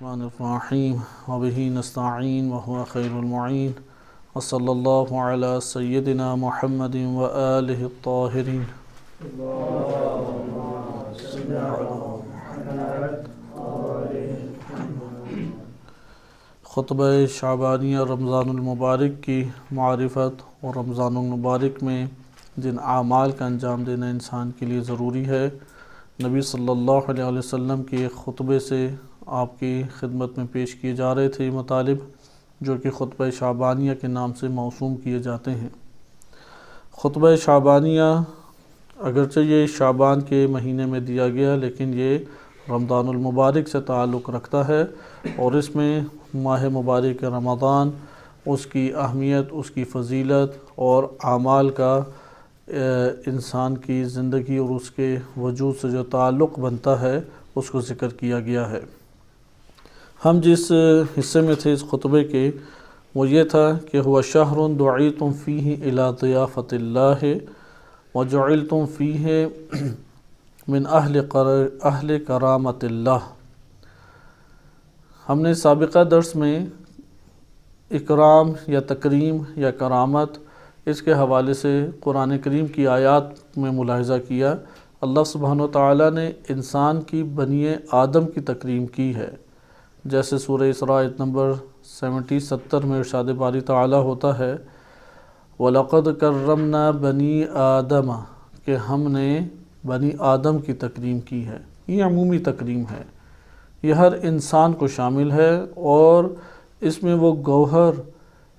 الرحمن الرحیم وبہ نستعین وهو خیر المعین وصلی اللہ علی سیدنا محمد وآلہ الطاہرین۔ خطبہ شعبانیہ رمضان المبارک کی معرفت اور رمضان المبارک میں جن اعمال کا انجام دینا انسان کے لیے ضروری ہے، نبی صلی اللہ علیہ وسلم کے خطبے سے آپ کی خدمت میں پیش کیے جا رہے تھے یہ مطالب، جو کہ خطبہ شعبانیہ کے نام سے موسوم کیے جاتے ہیں۔ خطبہ شعبانیہ اگرچہ یہ شعبان کے مہینے میں دیا گیا، لیکن یہ رمضان المبارک سے تعلق رکھتا ہے، اور اس میں ماہ مبارک رمضان، اس کی اہمیت، اس کی فضیلت اور اعمال کا انسان کی زندگی اور اس کے وجود سے جو تعلق بنتا ہے اس کو ذکر کیا گیا ہے۔ ہم جس حصے میں تھے اس خطبے کے، وہ یہ تھا کہ ہوا شہر دعیتم فیہ الی ضیافۃ اللہ وجعلتم فیہ من اہل کرامت اللہ۔ ہم نے سابقہ درس میں اکرام یا تکریم یا کرامت، اس کے حوالے سے قرآن کریم کی آیات میں ملاحظہ کیا۔ اللہ سبحانہ وتعالی نے انسان کی بنی آدم کی تکریم کی ہے، جیسے سورہ اسراء آیت نمبر 70 میں ارشاد باری تعالی ہوتا ہے وَلَقَدْ كَرَّمْنَا بَنِي آدَمَ، کہ ہم نے بنی آدم کی تکریم کی ہے۔ یہ عمومی تکریم ہے، یہ ہر انسان کو شامل ہے، اور اس میں وہ گوہر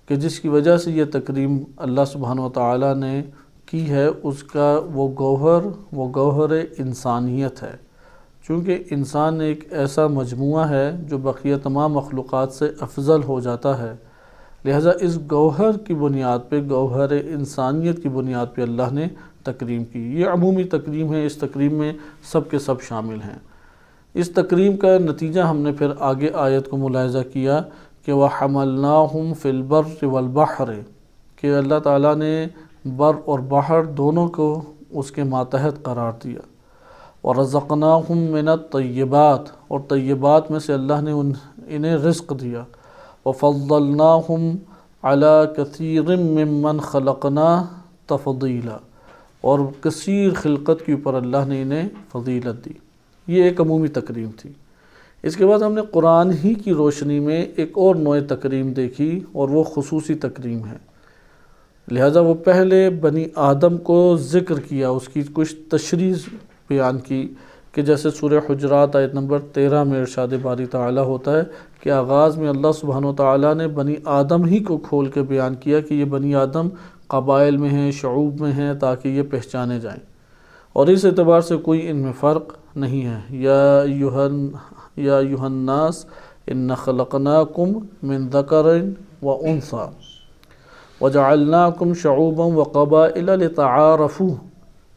کہ جس کی وجہ سے یہ تکریم اللہ سبحانہ وتعالی نے کی ہے، اس کا وہ گوہر انسانیت ہے، چونکہ انسان ایک ایسا مجموعہ ہے جو بقیہ تمام مخلوقات سے افضل ہو جاتا ہے، لہذا اس گوہر کی بنیاد پہ، گوہر انسانیت کی بنیاد پہ اللہ نے تکریم کی۔ یہ عمومی تکریم ہے، اس تکریم میں سب کے سب شامل ہیں۔ اس تکریم کا نتیجہ ہم نے پھر آگے آیت کو ملاحظہ کیا کہ وَحَمَلْنَاهُمْ فِي الْبَرِّ وَالْبَحْرِ، کہ اللہ تعالیٰ نے بر اور بحر دونوں کو اس کے ماتحت قرار دیا۔ وَرَزَقْنَاهُمْ مِنَ الطَّيِّبَاتِ، اور طیبات میں سے اللہ نے انہیں رزق دیا۔ وَفَضَّلْنَاهُمْ عَلَى كَثِيرٍ مِّمَّنْ خَلَقْنَا تَفْضِيلًا، اور کثیر خلقت کے اوپر اللہ نے انہیں فضیلت دی۔ یہ ایک عمومی تکریم تھی۔ اس کے بعد ہم نے قرآن ہی کی روشنی میں ایک اور نوع تکریم دیکھی، اور وہ خصوصی تکریم ہے۔ لہذا وہ پہلے بنی آدم کو ذکر کیا، اس کی کچھ تشریح بیان کی، کہ جیسے سورہ حجرات آیت نمبر 13 میں ارشاد باری تعالی ہوتا ہے کہ آغاز میں اللہ سبحانہ وتعالی نے بنی آدم ہی کو کھول کے بیان کیا کہ یہ بنی آدم قبائل میں ہیں، شعوب میں ہیں، تاکہ یہ پہچانے جائیں، اور اس اعتبار سے کوئی ان میں فرق نہیں ہے۔ یا ایھا الناس انا خلقناکم من ذکر وانثی وجعلناکم شعوبا وقبائل لتعارفوا۔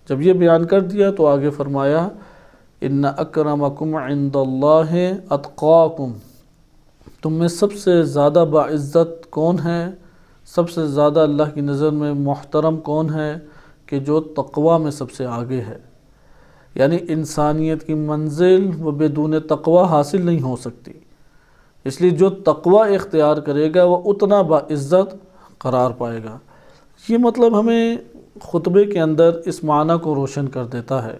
جب یہ بیان کر دیا تو آگے فرمایا ان اکرمکم عند اللہ اتقاکم، تم میں سب سے زیادہ باعزت کون ہے، سب سے زیادہ اللہ کی نظر میں محترم کون ہے، کہ جو تقوی میں سب سے آگے ہے۔ یعنی انسانیت کی منزل وہ بدون تقوی حاصل نہیں ہو سکتی، اس لیے جو تقوی اختیار کرے گا وہ اتنا باعزت قرار پائے گا۔ یہ مطلب ہمیں خطبے کے اندر اس معنی کو روشن کر دیتا ہے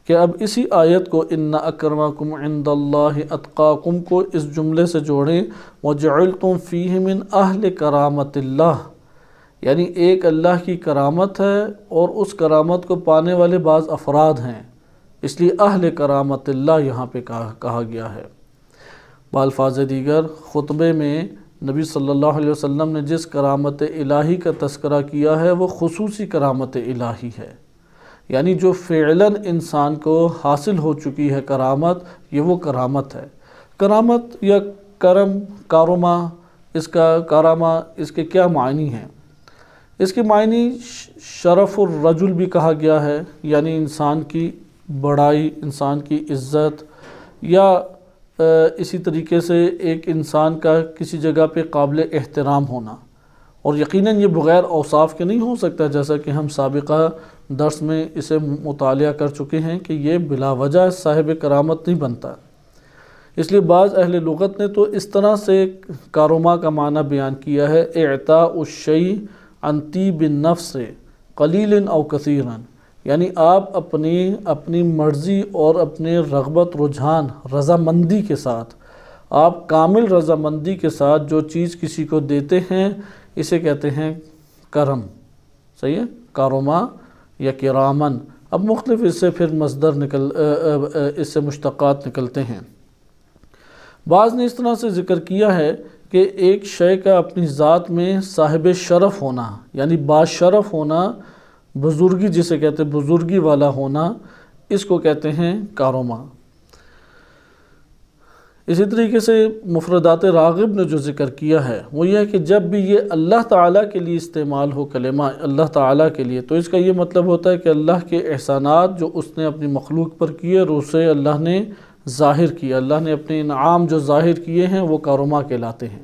کہ اب اسی آیت کو ان اکرمکم عند اللہ اتقاکم کو اس جملے سے جوڑیں وجعلتم فیہ من اہل کرامت اللہ، یعنی ایک اللہ کی کرامت ہے، اور اس کرامت کو پانے والے بعض افراد ہیں، اس لیے اہل کرامت اللہ یہاں پہ کہا گیا ہے۔ بالفاظ دیگر خطبے میں نبی صلی اللہ علیہ وسلم نے جس کرامت الہی کا تذکرہ کیا ہے وہ خصوصی کرامت الہی ہے، یعنی جو فعلاً انسان کو حاصل ہو چکی ہے کرامت، یہ وہ کرامت ہے۔ کرامت یا کارما، اس کا کارما، اس کے کیا معنی ہیں؟ اس کے معنی شرف الرجل بھی کہا گیا ہے، یعنی انسان کی بڑائی، انسان کی عزت، یا اسی طریقے سے ایک انسان کا کسی جگہ پہ قابل احترام ہونا، اور یقیناً یہ بغیر اوصاف کے نہیں ہو سکتا، جیسا کہ ہم سابقہ درس میں اسے مطالعہ کر چکے ہیں کہ یہ بلا وجہ صاحب کرامت نہیں بنتا۔ اس لیے بعض اہل لغت نے تو اس طرح سے کارما کا معنی بیان کیا ہے، اعطاء الشیء عن طیب النفس قلیل او کثیرا، یعنی آپ اپنی مرضی اور اپنے رغبت رجحان رضامندی کے ساتھ، آپ کامل رضامندی کے ساتھ جو چیز کسی کو دیتے ہیں اسے کہتے ہیں کرم، صحیح ہے، کارما یا کرامن۔ اب مختلف اس سے پھر مصدر اس سے مشتقات نکلتے ہیں۔ بعض نے اس طرح سے ذکر کیا ہے کہ ایک شے کا اپنی ذات میں صاحب شرف ہونا، یعنی باشرف ہونا، بزرگی جسے کہتے ہیں بزرگی والا ہونا، اس کو کہتے ہیں کارما۔ اسی طریقے سے مفردات راغب نے جو ذکر کیا ہے وہ یہ ہے کہ جب بھی یہ اللہ تعالیٰ کے لیے استعمال ہو کلمہ اللہ تعالیٰ کے لیے، تو اس کا یہ مطلب ہوتا ہے کہ اللہ کے احسانات جو اس نے اپنی مخلوق پر کیے اور اسے اللہ نے ظاہر کیا، اللہ نے اپنے انعام جو ظاہر کیے ہیں وہ کارما کہلاتے ہیں،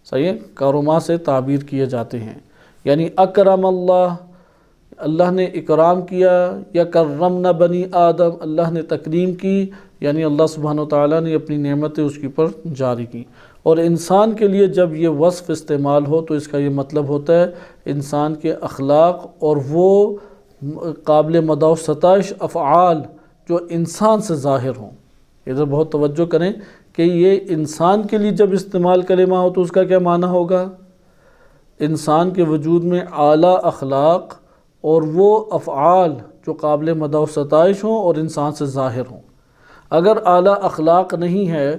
صحیح ہے، کارما سے تعبیر کیے جاتے ہیں، یعنی اکرم اللہ نے اکرام کیا، یا کرمنا بنی آدم، اللہ نے تکریم کی، یعنی اللہ سبحانہ وتعالیٰ نے اپنی نعمتیں اس کی پر جاری کی۔ اور انسان کے لیے جب یہ وصف استعمال ہو تو اس کا یہ مطلب ہوتا ہے انسان کے اخلاق اور وہ قابل مدح و ستائش افعال جو انسان سے ظاہر ہوں۔ ادھر بہت توجہ کریں کہ یہ انسان کے لیے جب استعمال کلمہ ہو تو اس کا کیا معنی ہوگا؟ انسان کے وجود میں اعلیٰ اخلاق اور وہ افعال جو قابل مدح و ستائش ہوں اور انسان سے ظاہر ہوں۔ اگر اعلیٰ اخلاق نہیں ہے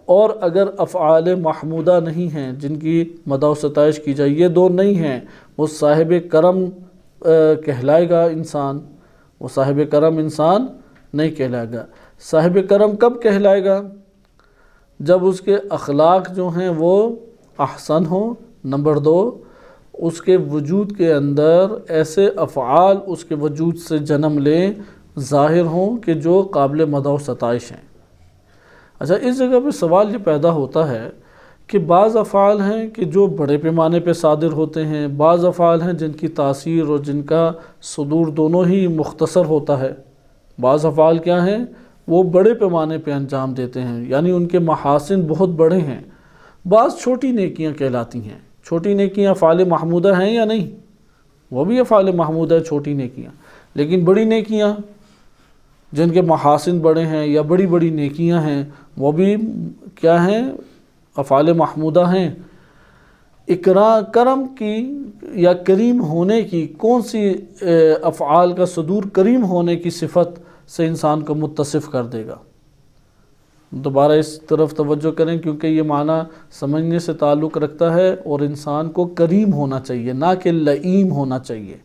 اور اگر افعال محمودہ نہیں ہیں جن کی مدح و ستائش کی جائے، یہ دو نہیں ہیں، وہ صاحب کرم کہلائے گا انسان، وہ صاحب کرم انسان نہیں کہلائے گا۔ صاحب کرم کب کہلائے گا؟ جب اس کے اخلاق جو ہیں وہ احسن ہوں۔ نمبر 2، اس کے وجود کے اندر ایسے افعال اس کے وجود سے جنم لیں، ظاہر ہوں کہ جو قابل مدح و ستائش ہیں۔ اچھا، اس جگہ پہ سوال یہ پیدا ہوتا ہے کہ بعض افعال ہیں کہ جو بڑے پیمانے پہ صادر ہوتے ہیں، بعض افعال ہیں جن کی تاثیر اور جن کا صدور دونوں ہی مختصر ہوتا ہے۔ بعض افعال کیا ہیں؟ وہ بڑے پیمانے پہ انجام دیتے ہیں، یعنی ان کے محاسن بہت بڑے ہیں۔ بعض چھوٹی نیکیاں کہلاتی ہیں۔ چھوٹی نیکیاں افعال محمودہ ہیں یا نہیں؟ وہ بھی افعال محمودہ ہیں چھوٹی نیکیاں، لیکن بڑی نیکیاں جن کے محاسن بڑے ہیں یا بڑی بڑی نیکیاں ہیں وہ بھی کیا ہیں؟ افعال محمودہ ہیں۔ کرم کی یا کریم ہونے کی کون سی افعال کا صدور کریم ہونے کی صفت سے انسان کو متصف کر دے گا؟ دوبارہ اس طرف توجہ کریں کیونکہ یہ معنی سمجھنے سے تعلق رکھتا ہے، اور انسان کو کریم ہونا چاہیے نہ کہ لئیم ہونا چاہیے۔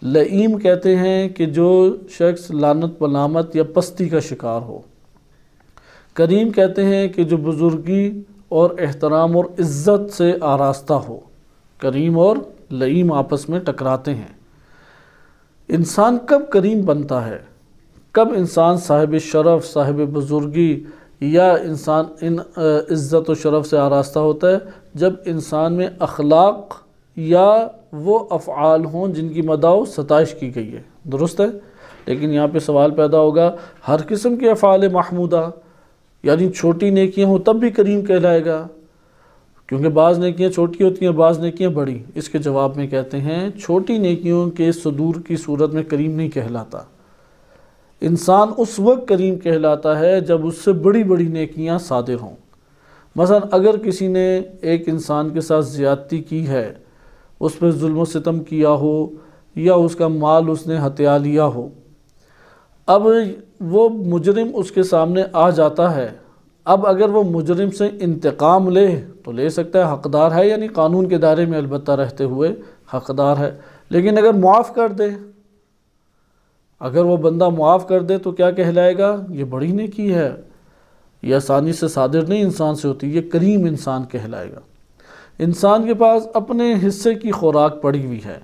لئیم کہتے ہیں کہ جو شخص لعنت ملامت یا پستی کا شکار ہو۔ کریم کہتے ہیں کہ جو بزرگی اور احترام اور عزت سے آراستہ ہو۔ کریم اور لئیم آپس میں ٹکراتے ہیں۔ انسان کب کریم بنتا ہے؟ کب انسان صاحب شرف، صاحب بزرگی یا انسان عزت و شرف سے آراستہ ہوتا ہے؟ جب انسان میں اخلاق یا وہ افعال ہوں جن کی مدح و ستائش کی گئی ہے، درست ہے؟ لیکن یہاں پہ سوال پیدا ہوگا، ہر قسم کے افعال محمودہ یعنی چھوٹی نیکیاں ہوں تب بھی کریم کہلائے گا؟ کیونکہ بعض نیکیاں چھوٹی ہوتی ہیں، بعض نیکیاں بڑی۔ اس کے جواب میں کہتے ہیں چھوٹی نیکیوں کے صدور کی صورت میں کریم نہیں کہلاتا۔ انسان اس وقت کریم کہلاتا ہے جب اس سے بڑی بڑی نیکیاں صادر ہوں۔ مثلا اگر کسی نے ایک انسان کے ساتھ زیادتی کی ہے، اس پہ ظلم و ستم کیا ہو یا اس کا مال اس نے ہتھیا لیا ہو، اب وہ مجرم اس کے سامنے آ جاتا ہے، اب اگر وہ مجرم سے انتقام لے تو لے سکتا ہے، حقدار ہے، یعنی قانون کے دائرے میں البتہ رہتے ہوئے حقدار ہے۔ لیکن اگر معاف کر دے، اگر وہ بندہ معاف کر دے تو کیا کہلائے گا؟ یہ بڑی نیکی ہے، یہ آسانی سے صادر نہیں انسان سے ہوتی، یہ کریم انسان کہلائے گا۔ انسان کے پاس اپنے حصے کی خوراک پڑی ہوئی ہے،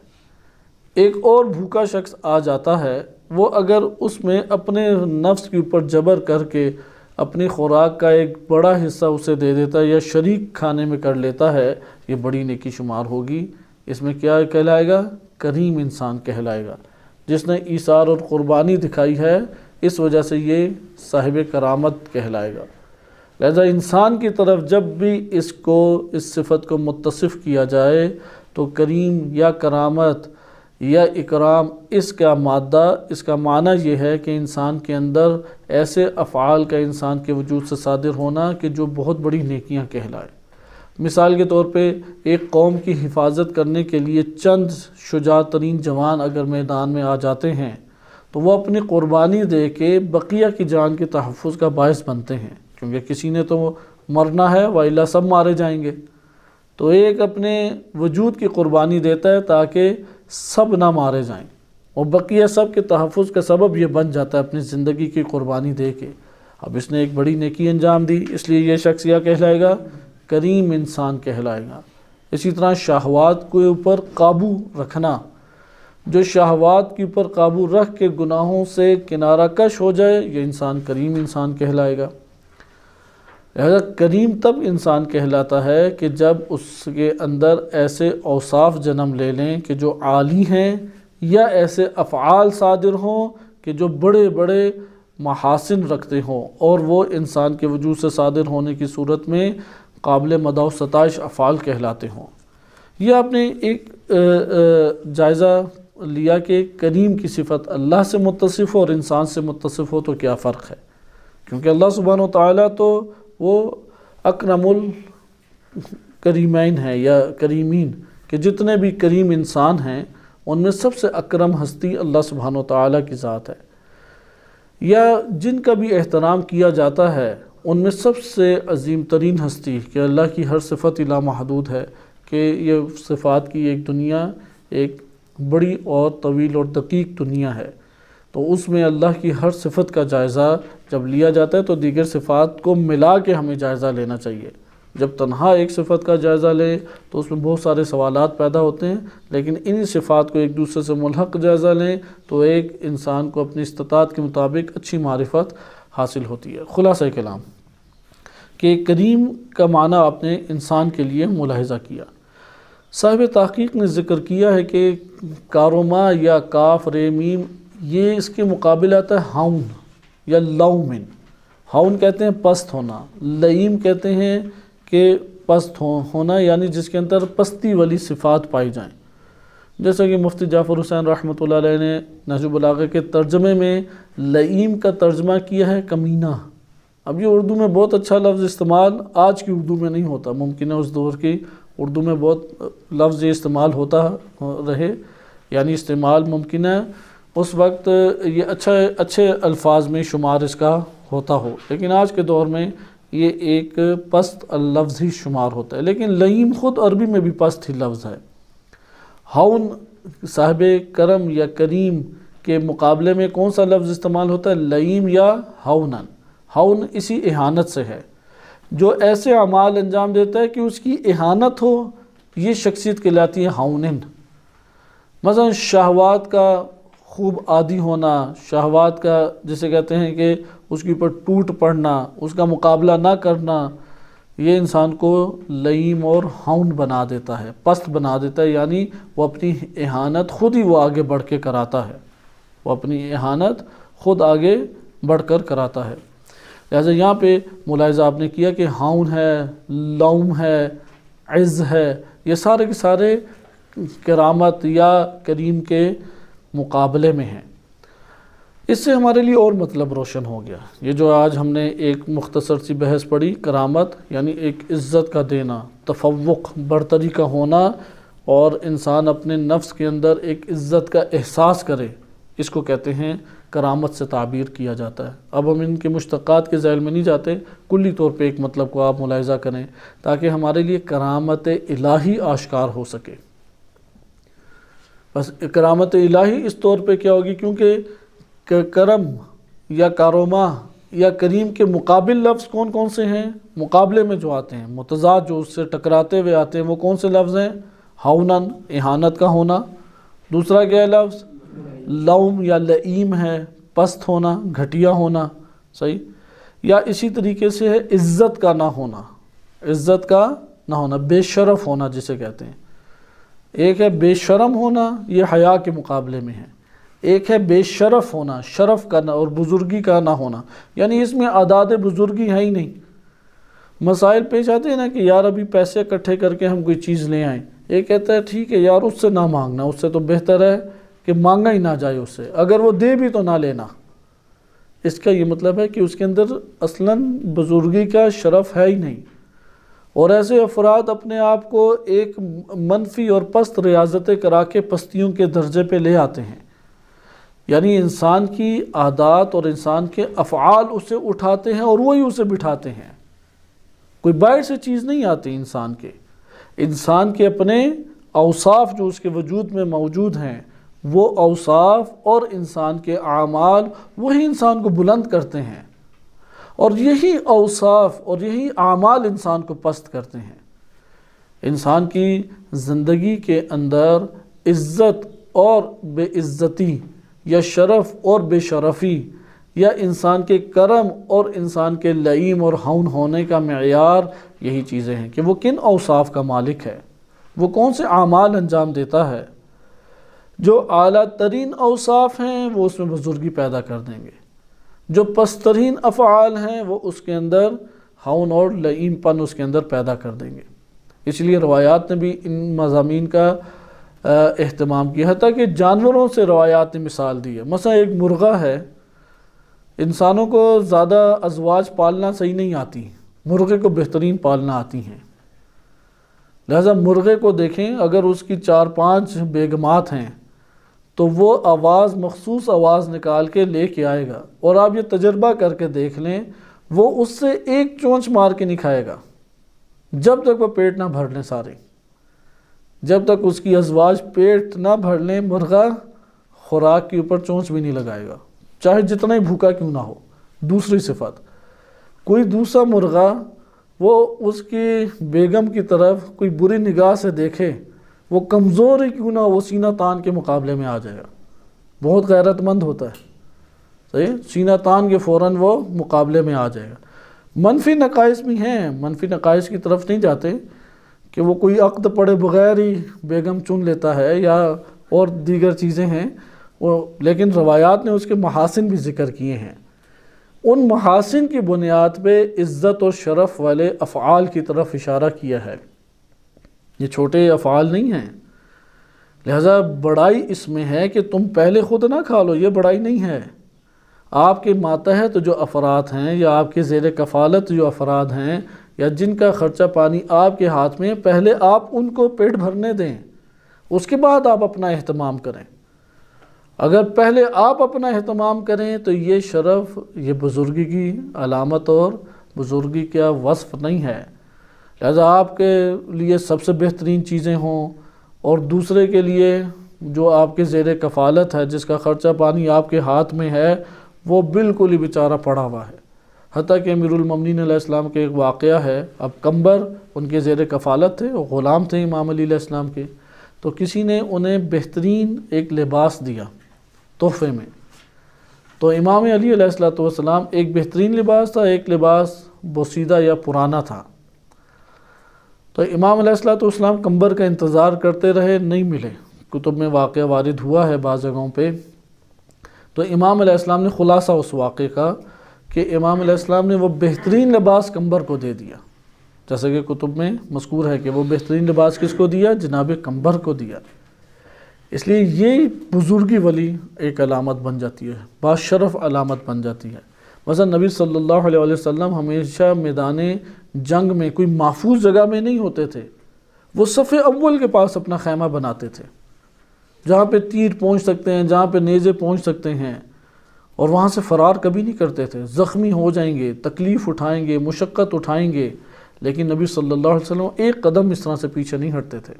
ایک اور بھوکا شخص آ جاتا ہے، وہ اگر اس میں اپنے نفس کے اوپر جبر کر کے اپنی خوراک کا ایک بڑا حصہ اسے دے دیتا ہے یا شریک کھانے میں کر لیتا ہے، یہ بڑی نیکی شمار ہوگی۔ اس میں کیا کہلائے گا؟ کریم انسان کہلائے گا، جس نے ایثار اور قربانی دکھائی ہے، اس وجہ سے یہ صاحب کرامت کہلائے گا۔ لہذا انسان کی طرف جب بھی اس صفت کو متصف کیا جائے تو کریم یا کرامت یا اکرام اس کا مادہ، اس کا معنی یہ ہے کہ انسان کے اندر ایسے افعال کا انسان کے وجود سے صادر ہونا کہ جو بہت بڑی نیکیاں کہلائے۔ مثال کے طور پہ ایک قوم کی حفاظت کرنے کے لیے چند شجاع ترین جوان اگر میدان میں آ جاتے ہیں تو وہ اپنی قربانی دے کے بقیہ کی جان کے تحفظ کا باعث بنتے ہیں، کیونکہ کسی نے تو مرنا ہے وَإِلَّا سب مارے جائیں گے، تو ایک اپنے وجود کی قربانی دیتا ہے تاکہ سب نہ مارے جائیں، اور بقیہ سب کے تحفظ کا سبب یہ بن جاتا ہے اپنی زندگی کی قربانی دے کے۔ اب اس نے ایک بڑی نیکی انجام دی، اس لیے یہ شخص کیا کہلائے گا؟ کریم انسان کہلائے گا۔ اسی طرح شہوات کے اوپر قابو رکھنا، جو شہوات کے اوپر قابو رکھ کے گناہوں سے کنارہ کش ہو جائے، یہ انسان کریم انسان کہلائے گا۔ لہذا کریم تب انسان کہلاتا ہے کہ جب اس کے اندر ایسے اوصاف جنم لے لیں کہ جو عالی ہیں، یا ایسے افعال صادر ہوں کہ جو بڑے بڑے محاسن رکھتے ہوں، اور وہ انسان کے وجود سے صادر ہونے کی صورت میں قابل مدح و ستائش افعال کہلاتے ہوں۔ یہ آپ نے ایک جائزہ لیا کہ کریم کی صفت اللہ سے متصف ہو اور انسان سے متصف ہو تو کیا فرق ہے، کیونکہ اللہ سبحانہ وتعالیٰ تو وہ اکرم الکریمین ہے یا کریمین، کہ جتنے بھی کریم انسان ہیں ان میں سب سے اکرم ہستی اللہ سبحانہ وتعالیٰ کی ذات ہے، یا جن کا بھی احترام کیا جاتا ہے ان میں سب سے عظیم ترین ہستی کہ اللہ کی ہر صفت لامحدود ہے، کہ یہ صفات کی ایک دنیا ایک بڑی اور طویل اور دقیق دنیا ہے، تو اس میں اللہ کی ہر صفت کا جائزہ جب لیا جاتا ہے تو دیگر صفات کو ملا کے ہمیں جائزہ لینا چاہیے۔ جب تنہا ایک صفت کا جائزہ لیں تو اس میں بہت سارے سوالات پیدا ہوتے ہیں، لیکن ان صفات کو ایک دوسرے سے ملحق جائزہ لیں تو ایک انسان کو اپنی استطاعت کے مطابق اچھی معرفت حاصل ہوتی ہے۔ خلاصہ کلام کہ کریم کا معنی آپ نے انسان کے لیے ملاحظہ کیا۔ صاحب تحقیق نے ذکر کیا ہے کہ کاروما یا کاف رے میم یہ اس کے مقابل آتا ہے ہاؤن یا لومن۔ ہاؤن کہتے ہیں پست ہونا، لئیم کہتے ہیں کہ پست ہونا، یعنی جس کے اندر پستی والی صفات پائی جائیں، جیسا کہ مفتی جعفر حسین رحمۃ اللہ علیہ نے نہج البلاغہ کے ترجمے میں لئیم کا ترجمہ کیا ہے کمینہ۔ اب یہ اردو میں بہت اچھا لفظ استعمال آج کی اردو میں نہیں ہوتا، ممکن ہے اس دور کی اردو میں بہت لفظ یہ استعمال ہوتا رہے، یعنی استعمال ممکن ہے اس وقت یہ اچھے الفاظ میں شمار اس کا ہوتا ہو، لیکن آج کے دور میں یہ ایک پست لفظ ہی شمار ہوتا ہے، لیکن لئیم خود عربی میں بھی پست ہی لفظ ہے۔ ہاؤن صاحب کرم یا کریم کے مقابلے میں کون سا لفظ استعمال ہوتا ہے؟ لئیم یا ہاؤنن۔ ہاؤن اسی اہانت سے ہے، جو ایسے اعمال انجام دیتا ہے کہ اس کی اہانت ہو، یہ شخصیت کہلاتی ہے ہاؤنن۔ مثلا شہوات کا خوب عادی ہونا، شہوات کا جسے کہتے ہیں کہ اس کے اوپر ٹوٹ پڑنا، اس کا مقابلہ نہ کرنا، یہ انسان کو لئیم اور ہاؤن بنا دیتا ہے، پست بنا دیتا ہے، یعنی وہ اپنی اہانت خود ہی وہ آگے بڑھ کے کراتا ہے، وہ اپنی اہانت خود آگے بڑھ کر کراتا ہے۔ لہذا یہاں پہ ملاحظہ آپ نے کیا کہ ہاؤن ہے، لوم ہے، عز ہے، یہ سارے کے سارے کرامت یا کریم کے مقابلے میں ہیں۔ اس سے ہمارے لیے اور مطلب روشن ہو گیا، یہ جو آج ہم نے ایک مختصر سی بحث پڑھی، کرامت یعنی ایک عزت کا دینا، تفوق برتری کا ہونا، اور انسان اپنے نفس کے اندر ایک عزت کا احساس کرے، اس کو کہتے ہیں کرامت سے تعبیر کیا جاتا ہے۔ اب ہم ان کے مشتقات کے ذیل میں نہیں جاتے، کلی طور پہ ایک مطلب کو آپ ملاحظہ کریں تاکہ ہمارے لیے کرامت الہی آشکار ہو سکے۔ بس کرامت الہی اس طور پہ کیا ہوگی، کیونکہ کرم یا کاروما یا کریم کے مقابل لفظ کون کون سے ہیں؟ مقابلے میں جو آتے ہیں، متضاد جو اس سے ٹکراتے ہوئے آتے ہیں، وہ کون سے لفظ ہیں؟ ہاؤنن اہانت کا ہونا، دوسرا کیا ہے لفظ؟ لوم یا لئیم ہے، پست ہونا، گھٹیا ہونا، صحیح؟ یا اسی طریقے سے ہے عزت کا نہ ہونا، عزت کا نہ ہونا، بے شرف ہونا جسے کہتے ہیں۔ ایک ہے بے شرم ہونا، یہ حیا کے مقابلے میں ہے، ایک ہے بے شرف ہونا، شرف کا نہ اور بزرگی کا نہ ہونا، یعنی اس میں اعداد بزرگی ہے ہی نہیں، مسائل پیش آتے ہیں نا کہ یار ابھی پیسے اکٹھے کر کے ہم کوئی چیز لے آئیں، ایک کہتا ہے ٹھیک ہے یار اس سے نہ مانگنا، اس سے تو بہتر ہے کہ مانگا ہی نہ جائے اس سے، اگر وہ دے بھی تو نہ لینا۔ اس کا یہ مطلب ہے کہ اس کے اندر اصلاً بزرگی کا شرف ہے ہی نہیں، اور ایسے افراد اپنے آپ کو ایک منفی اور پست ریاضتیں کرا کے پستیوں کے درجے پہ لے آتے ہیں، یعنی انسان کی عادات اور انسان کے افعال اسے اٹھاتے ہیں اور وہی اسے بٹھاتے ہیں، کوئی باہر سے چیز نہیں آتی انسان کے اپنے اوصاف جو اس کے وجود میں موجود ہیں، وہ اوصاف اور انسان کے اعمال وہی انسان کو بلند کرتے ہیں، اور یہی اوصاف اور یہی اعمال انسان کو پست کرتے ہیں۔ انسان کی زندگی کے اندر عزت اور بے عزتی، یا شرف اور بے شرفی، یا انسان کے کرم اور انسان کے لئیم اور ہون ہونے کا معیار یہی چیزیں ہیں کہ وہ کن اوصاف کا مالک ہے، وہ کون سے اعمال انجام دیتا ہے۔ جو اعلیٰ ترین اوصاف ہیں وہ اس میں بزرگی پیدا کر دیں گے، جو پسترین افعال ہیں وہ اس کے اندر ہون اور لئیم پن اس کے اندر پیدا کر دیں گے۔ اس لیے روایات نے بھی ان مضامین کا اہتمام کیا، حتیٰ کہ جانوروں سے روایات نے مثال دی ہے۔ مثلا ایک مرغہ ہے، انسانوں کو زیادہ ازواج پالنا صحیح نہیں آتی، مرغے کو بہترین پالنا آتی ہیں، لہذا مرغے کو دیکھیں اگر اس کی 4-5 بیگمات ہیں تو وہ مخصوص آواز نکال کے لے کے آئے گا، اور آپ یہ تجربہ کر کے دیکھ لیں وہ اس سے ایک چونچ مار کے نہیں کھائے گا جب تک وہ پیٹ نہ بھر لیں سارے، جب تک اس کی ازواج پیٹ نہ بھر لیں مرغہ خوراک کے اوپر چونچ بھی نہیں لگائے گا، چاہے جتنا ہی بھوکا کیوں نہ ہو۔ دوسری صفت، کوئی دوسرا مرغہ وہ اس کی بیگم کی طرف کوئی بری نگاہ سے دیکھے، وہ کمزور ہی کیوں نہ ہو، وہ سینہ تان کے مقابلے میں آ جائے گا، بہت غیرت مند ہوتا ہے، صحیح، سینہ تان کے فوراً وہ مقابلے میں آ جائے گا۔ منفی نقائص بھی ہیں، منفی نقائص کی طرف نہیں جاتے کہ وہ کوئی عقد پڑے بغیر ہی بیگم چن لیتا ہے یا اور دیگر چیزیں ہیں، لیکن روایات نے اس کے محاسن بھی ذکر کیے ہیں۔ ان محاسن کی بنیاد پہ عزت اور شرف والے افعال کی طرف اشارہ کیا ہے، یہ چھوٹے افعال نہیں ہیں، لہذا بڑائی اس میں ہے کہ تم پہلے خود نہ کھا لو، یہ بڑائی نہیں ہے۔ آپ کے ماتحت جو افراد ہیں یا آپ کے زیر کفالت جو افراد ہیں یا جن کا خرچہ پانی آپ کے ہاتھ میں، پہلے آپ ان کو پیٹ بھرنے دیں، اس کے بعد آپ اپنا اہتمام کریں۔ اگر پہلے آپ اپنا اہتمام کریں تو یہ شرف، یہ بزرگی کی علامت اور بزرگی کا وصف نہیں ہے۔ لہذا آپ کے لیے سب سے بہترین چیزیں ہوں اور دوسرے کے لیے جو آپ کے زیر کفالت ہے، جس کا خرچہ پانی آپ کے ہاتھ میں ہے، وہ بالکل ہی بیچارہ پڑا ہوا ہے۔ حتیٰ کہ امیر المومنین علیہ السلام کے ایک واقعہ ہے، اب قمبر ان کے زیر کفالت تھے، وہ غلام تھے امام علی علیہ السلام کے، تو کسی نے انہیں بہترین ایک لباس دیا تحفے میں، تو امام علی علیہ السلام ایک بہترین لباس تھا، ایک لباس بوسیدہ یا پرانا تھا، تو امام علیہ السلام قمبر کا انتظار کرتے رہے، نہیں ملے، کتب میں واقعہ وارد ہوا ہے بعض جگہوں پہ۔ تو امام علیہ السلام نے خلاصہ اس واقعے کا کہ امام علیہ السلام نے وہ بہترین لباس قمبر کو دے دیا، جیسا کہ کتب میں مذکور ہے کہ وہ بہترین لباس کس کو دیا؟ جناب قمبر کو دیا۔ اس لیے یہ بزرگی والی ایک علامت بن جاتی ہے، باشرف علامت بن جاتی ہے۔ مثلا نبی صلی اللہ علیہ وسلم ہمیشہ میدان جنگ میں کوئی محفوظ جگہ میں نہیں ہوتے تھے، وہ صف اول کے پاس اپنا خیمہ بناتے تھے، جہاں پہ تیر پہنچ سکتے ہیں، جہاں پہ نیزے پہنچ سکتے ہیں، اور وہاں سے فرار کبھی نہیں کرتے تھے۔ زخمی ہو جائیں گے، تکلیف اٹھائیں گے، مشقت اٹھائیں گے، لیکن نبی صلی اللہ علیہ وسلم ایک قدم اس طرح سے پیچھے نہیں ہٹتے تھے۔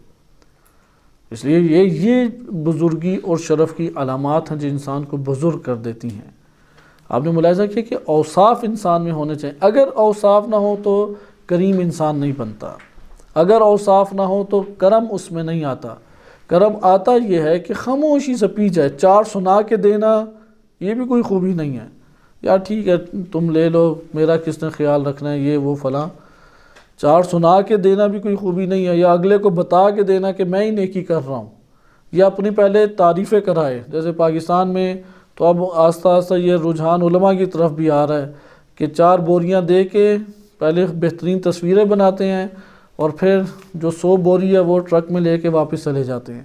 اس لیے یہ بزرگی اور شرف کی علامات ہیں جو انسان کو بزرگ کر دیتی ہیں۔ آپ نے ملاحظہ کیا کہ اوصاف انسان میں ہونے چاہیے، اگر اوصاف نہ ہو تو کریم انسان نہیں بنتا، اگر اوصاف نہ ہو تو کرم اس میں نہیں آتا۔ کرم آتا یہ ہے کہ خاموشی سے پی جائے، 4 سنا کے دینا یہ بھی کوئی خوبی نہیں ہے، یار ٹھیک ہے تم لے لو، میرا کس نے خیال رکھنا ہے، یہ وہ فلاں، 4 سنا کے دینا بھی کوئی خوبی نہیں ہے، یا اگلے کو بتا کے دینا کہ میں ہی نیکی کر رہا ہوں، یا اپنی پہلے تعریفیں کرائے۔ جیسے پاکستان میں تو اب آہستہ آہستہ یہ رجحان علماء کی طرف بھی آ رہا ہے کہ 4 بوریاں دے کے پہلے بہترین تصویریں بناتے ہیں اور پھر جو 100 بوری ہے وہ ٹرک میں لے کے واپس چلے جاتے ہیں۔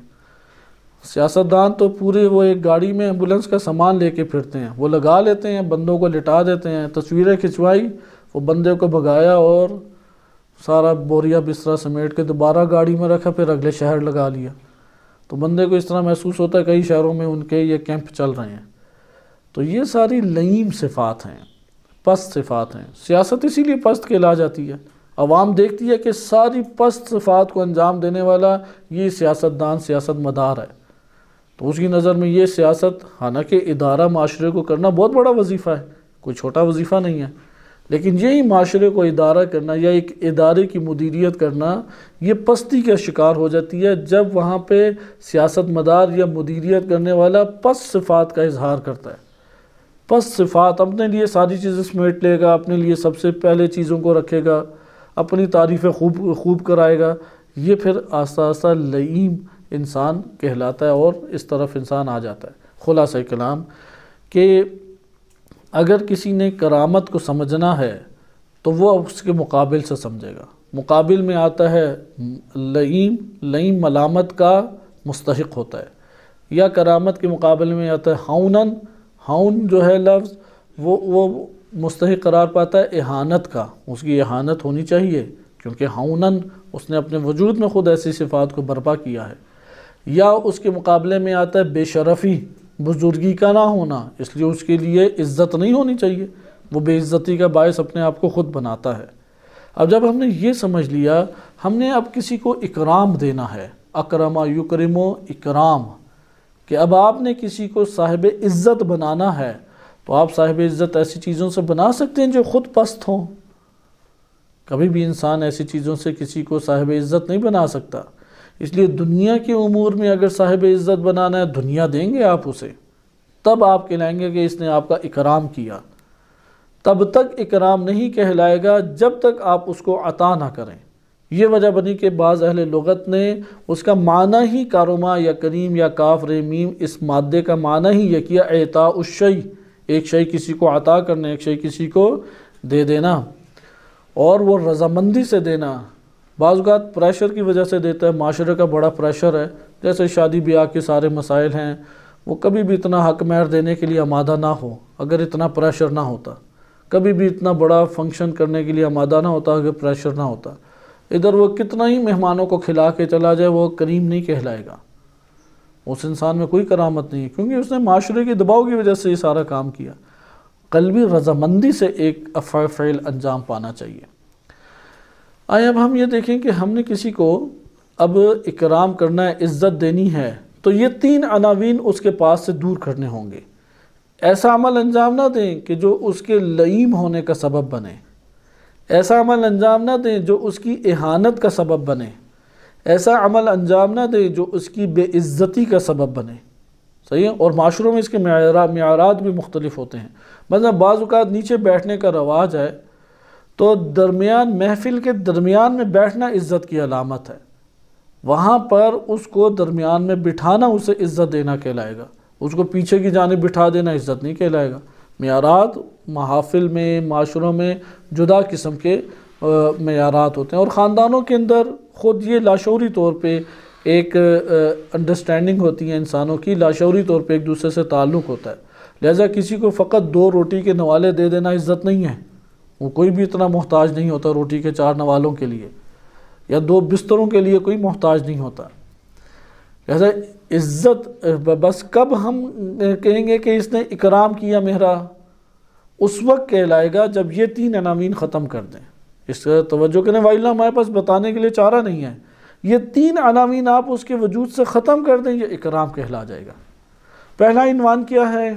سیاستدان تو پورے وہ ایک گاڑی میں ایمبولنس کا سامان لے کے پھرتے ہیں، وہ لگا لیتے ہیں، بندوں کو لٹا دیتے ہیں، تصویریں کھنچوائی، وہ بندے کو بھگایا اور سارا بوریا بسترا سمیٹ کے دوبارہ گاڑی میں رکھا، پھر اگلے شہر لگا لیا۔ تو بندے کو اس طرح محسوس ہوتا ہے کئی شہروں میں ان کے یہ کیمپ چل رہے ہیں۔ تو یہ ساری لئیم صفات ہیں، پست صفات ہیں۔ سیاست اسی لیے پست کہلا جاتی ہے، عوام دیکھتی ہے کہ ساری پست صفات کو انجام دینے والا یہ سیاستدان، سیاست مدار ہے، تو اس کی نظر میں یہ سیاست، حالانکہ ادارہ معاشرے کو کرنا بہت بڑا وظیفہ ہے، کوئی چھوٹا وظیفہ نہیں ہے، لیکن یہی معاشرے کو ادارہ کرنا یا ایک ادارے کی مدیریت کرنا یہ پستی کا شکار ہو جاتی ہے جب وہاں پہ سیاست مدار یا مدیریت کرنے والا پست صفات کا اظہار کرتا ہے۔ پست صفات، اپنے لیے ساری چیزیں سمیٹ لے گا، اپنے لیے سب سے پہلے چیزوں کو رکھے گا، اپنی تعریفیں خوب کرائے گا، یہ پھر آہستہ آہستہ لئیم انسان کہلاتا ہے اور اس طرف انسان آ جاتا ہے۔ خلاصہ کلام کہ اگر کسی نے کرامت کو سمجھنا ہے تو وہ اس کے مقابل سے سمجھے گا۔ مقابل میں آتا ہے لئیم ملامت کا مستحق ہوتا ہے، یا کرامت کے مقابلے میں آتا ہے ہون جو ہے لفظ وہ مستحق قرار پاتا ہے اہانت کا، اس کی اہانت ہونی چاہیے کیونکہ ہونن اس نے اپنے وجود میں خود ایسی صفات کو برپا کیا ہے۔ یا اس کے مقابلے میں آتا ہے بے شرفی، بزرگی کا نہ ہونا، اس لیے اس کے لیے عزت نہیں ہونی چاہیے، وہ بے عزتی کا باعث اپنے آپ کو خود بناتا ہے۔ اب جب ہم نے یہ سمجھ لیا، ہم نے اب کسی کو اکرام دینا ہے، اکرم یکرم اکرام، کہ اب آپ نے کسی کو صاحب عزت بنانا ہے تو آپ صاحب عزت ایسی چیزوں سے بنا سکتے ہیں جو خود پست ہوں۔ کبھی بھی انسان ایسی چیزوں سے کسی کو صاحب عزت نہیں بنا سکتا، اس لیے دنیا کے امور میں اگر صاحب عزت بنانا ہے دنیا دیں گے آپ اسے، تب آپ کہلائیں گے کہ اس نے آپ کا اکرام کیا۔ تب تک اکرام نہیں کہلائے گا جب تک آپ اس کو عطا نہ کریں۔ یہ وجہ بنی کہ بعض اہل لغت نے اس کا معنی ہی کارما یا کریم یا کاف میم اس مادے کا معنی ہی یہ کیا، اعطاء الشیء، ایک شے کسی کو عطا کرنا، ایک شے کسی کو دے دینا، اور وہ رضامندی سے دینا۔ بعض اوقات پریشر کی وجہ سے دیتا ہے، معاشرے کا بڑا پریشر ہے، جیسے شادی بیاہ کے سارے مسائل ہیں، وہ کبھی بھی اتنا حق مہر دینے کے لیے آمادہ نہ ہو اگر اتنا پریشر نہ ہوتا، کبھی بھی اتنا بڑا فنکشن کرنے کے لیے آمادہ نہ ہوتا اگر پریشر نہ ہوتا۔ ادھر وہ کتنا ہی مہمانوں کو کھلا کے چلا جائے وہ کریم نہیں کہلائے گا، اس انسان میں کوئی کرامت نہیں ہے، کیونکہ اس نے معاشرے کے دباؤ کی وجہ سے یہ سارا کام کیا۔ قلبی رضامندی سے ایک فعل انجام پانا چاہیے۔ آئے اب ہم یہ دیکھیں کہ ہم نے کسی کو اب اکرام کرنا ہے، عزت دینی ہے، تو یہ 3 عناوین اس کے پاس سے دور کرنے ہوں گے۔ ایسا عمل انجام نہ دیں کہ جو اس کے لئیم ہونے کا سبب بنے، ایسا عمل انجام نہ دیں جو اس کی اہانت کا سبب بنے، ایسا عمل انجام نہ دیں جو اس کی بے عزتی کا سبب بنے۔ صحیح ہے؟ اور معاشروں میں اس کے معیارات بھی مختلف ہوتے ہیں۔ مثلا بعض اوقات نیچے بیٹھنے کا رواج ہے تو محفل کے درمیان میں بیٹھنا عزت کی علامت ہے، وہاں پر اس کو درمیان میں بٹھانا اسے عزت دینا کہلائے گا، اس کو پیچھے کی جانب بٹھا دینا عزت نہیں کہلائے گا۔ معیارات محافل میں، معاشروں میں جدا قسم کے معیارات ہوتے ہیں، اور خاندانوں کے اندر خود یہ لاشعوری طور پہ ایک انڈرسٹینڈنگ ہوتی ہے انسانوں کی، لاشعوری طور پہ ایک دوسرے سے تعلق ہوتا ہے، لہٰذا کسی کو فقط 2 روٹی کے نوالے دے دینا عزت نہیں ہے، وہ کوئی بھی اتنا محتاج نہیں ہوتا روٹی کے 4 نوالوں کے لیے، یا 2 بستروں کے لیے کوئی محتاج نہیں ہوتا۔ لہذا عزت بس کب ہم کہیں گے کہ اس نے اکرام کیا میرا، اس وقت کہلائے گا جب یہ 3 عناوین ختم کر دیں۔ اس کا توجہ کریں، وائلہ ہمارے پاس بتانے کے لیے چارہ نہیں ہے، یہ 3 عناوین آپ اس کے وجود سے ختم کر دیں، یہ اکرام کہلا جائے گا۔ پہلا عنوان کیا ہے؟